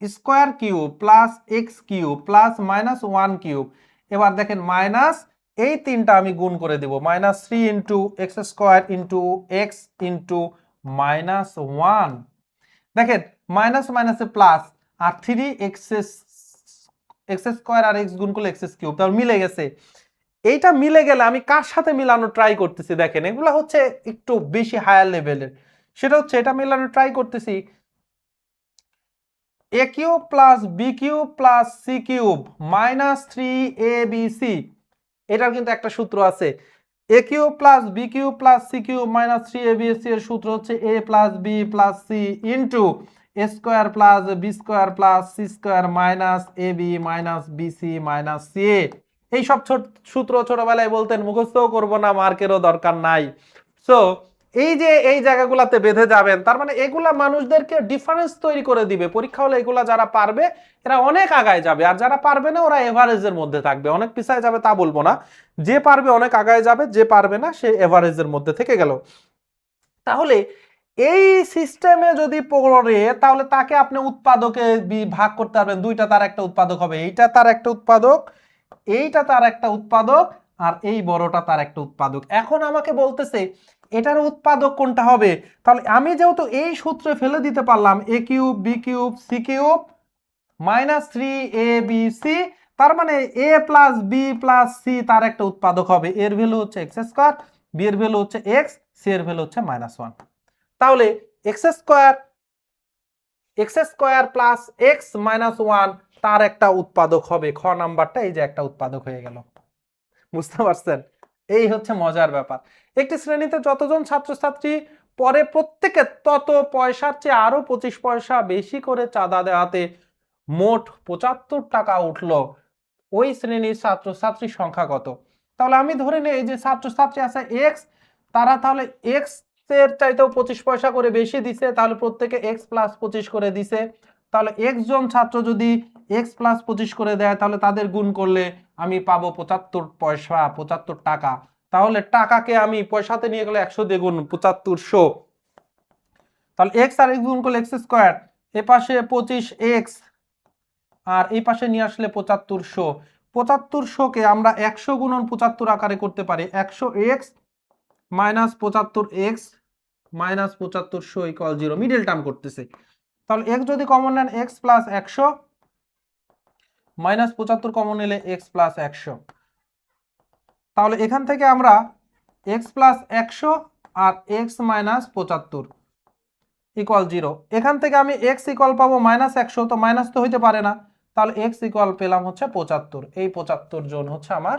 square cube plus x cube plus minus 1 cube. এবার দেখেন মাইনাস এই 3টা আমি গুণ করে দেব, -3 into x square into x into -1। দেখেন মাইনাস মাইনাসে প্লাস, আর 3x স্কোয়ার আর এক্স গুণ করলে এক্স কিউব, তাহলে মিলে গেছে। এইটা মিলে গেলে আমি কার সাথে মিলানো ট্রাই করতেছি, দেখেন এগুলা হচ্ছে একটু বেশি হায়ার লেভেলের। সেটা হচ্ছে এটা মিলানো ট্রাই করতেছি, a cube plus B cube plus C cube -3abc। এটার কিন্তু একটা সূত্র আছে, a cube plus B cube plus C cube -3abc এর সূত্র হচ্ছে a plus B plus C into A square plus B square plus C square minus A B minus BC minus C A. এইসব সূত্র ছোটবেলায় বলতেন, মুখস্থও করবো না, মার্কেরও দরকার নাই। সো এই যে এই জায়গাগুলোতে বেঁধে যাবেন, তার মানে এগুলা মানুষদেরকে ডিফারেন্স তৈরি করে দিবে। পরীক্ষা হলে এগুলা যারা পারবে এরা অনেক আগায় যাবে, আর যারা পারবে না ওরা এভারেজের মধ্যে থাকবে। অনেক পিছায় যাবে তা বলবো না, যে পারবে অনেক আগায় যাবে, যে পারবে না সে এভারেজের মধ্যে থেকে গেল। তাহলে এই সিস্টেমে যদি পড়ে তাহলে তাকে আপনি উৎপাদকে ভাগ করতে পারবেন, দুইটা তার একটা উৎপাদক হবে, এইটা তার একটা উৎপাদক, এইটা তার একটা উৎপাদক, আর এই বড়টা তার একটা উৎপাদক। এখন আমাকে বলতেছে এটার উৎপাদক কোনটা হবে, তাহলে আমি যেহেতু এই সূত্রে ফেলে দিতে পারলাম a cube B cube C cube -3abc, তার মানে a plus B plus C তার একটা উৎপাদক হবে, এর ভ্যালু হচ্ছে এক্স স্কোয়ার, বি এর ভ্যালু হচ্ছে এক্স, সি এর ভ্যালু হচ্ছে -1। তাহলে এক্স স্কোয়ার প্লাস এক্স -1 তার একটা উৎপাদক হবে। খ নাম্বারটা এই যে একটা উৎপাদক হয়ে গেল, বুঝতে পারছেন? এই হচ্ছে মজার ব্যাপার। একটি শ্রেণীতে যতজন ছাত্রছাত্রী পরে প্রত্যেকে তত পয়সার চেয়ে আরো 25 পয়সা বেশি করে চাঁদা দেওয়াতে মোট 75 টাকা উঠলো, ওই শ্রেণীর ছাত্রছাত্রীর সংখ্যা কত? তাহলে আমি ধরে নেই এই যে ছাত্রছাত্রী আছে এক্স, তারা তাহলে এক্স এর চাইতেও 25 পয়সা করে বেশি দিছে, তাহলে প্রত্যেকে এক্স প্লাস 25 করে দিছে। তাহলে এক্স জন ছাত্র যদি এক্স প্লাস 25 করে দেয় তাহলে তাদের গুণ করলে আমি পাবো 75 পয়সা, 75 টাকা। তাহলে টাকাকে আমি পয়সাতে নিয়ে গেলে 100 দিয়ে গুণ, 7500। তাহলে এক্স আর এক্স গুণ করলে এক্স স্কোয়ার, এ পাশে 25x আর এই পাশে নিয়ে আসলে 7500। 7500কে আমরা 100 গুণন 75 আকারে করতে পারি, 100x minus 75x minus 7500 equal 0, middle term করতেছে। তাহলে x যদি কমন নেন x প্লাস 100 মাইনাস 75 কমন নিলে x প্লাস 100। তাহলে এখান থেকে আমরা x প্লাস 100 আর x মাইনাস 75 ইকুয়াল 0। এখান থেকে আমি x ইকুয়াল পাবো -100, তো মাইনাস তো হইতে পারে না, তাহলে x ইকুয়াল পেলাম হচ্ছে 75। এই 75 জন হচ্ছে আমার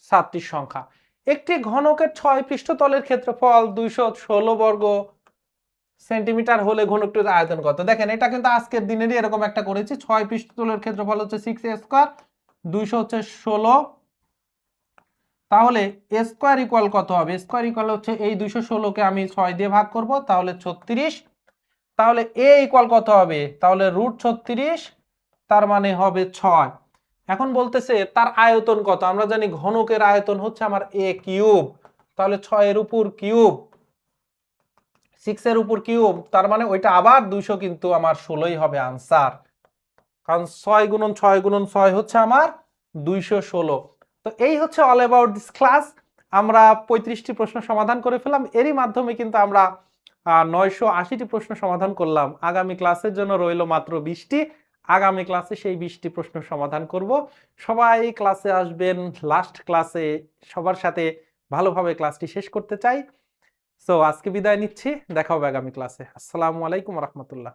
ছাত্রীর সংখ্যা। একটি ঘনকের 6 পৃষ্ঠতলের ক্ষেত্রফল 216 বর্গ সেন্টিমিটার হলে ঘনকটির আয়তন কত? দেখেন এটা কিন্তু আজকের দিনেরই এরকম একটা করেছি, 6 পৃষ্ঠতলের ক্ষেত্রফল হচ্ছে 6a স্কয়ার, 200 হচ্ছে 16, তাহলে a স্কয়ার ইকুয়াল কত হবে? স্কয়ার ইকুয়াল হচ্ছে এই 216কে আমি 6 দিয়ে ভাগ করব, তাহলে 36। তাহলে a ইকুয়াল কত হবে? তাহলে √36, তার মানে হবে 6। এখন বলতেছে তার আয়তন কত? আমরা জানি ঘনকের আয়তন হচ্ছে আমার a কিউব, তাহলে 6 এর উপর কিউব 6 এর উপর কিউব, তার মানে ওইটা আবার 200 কিন্তু আমার 16ই হবে आंसर, কারণ 6 গুণন 6 গুণন 6 হচ্ছে আমার 216। তো এই হচ্ছে অল অ্যাবাউট দিস ক্লাস। আমরা 35টি প্রশ্ন সমাধান করে ফেললাম, এরই মাধ্যমে কিন্তু আমরা 980টি প্রশ্ন সমাধান করলাম। আগামী ক্লাসের জন্য রইল মাত্র 20টি। আগামী ক্লাসে সেই 20টি প্রশ্ন সমাধান করব। সবাই ক্লাসে আসবেন, লাস্ট ক্লাসে সবার সাথে ভালোভাবে ক্লাসটি শেষ করতে চাই। সো আজকে বিদায় নিচ্ছি, দেখা হবে আগামী ক্লাসে। আসসালামু আলাইকুম ওয়া রাহমাতুল্লাহ।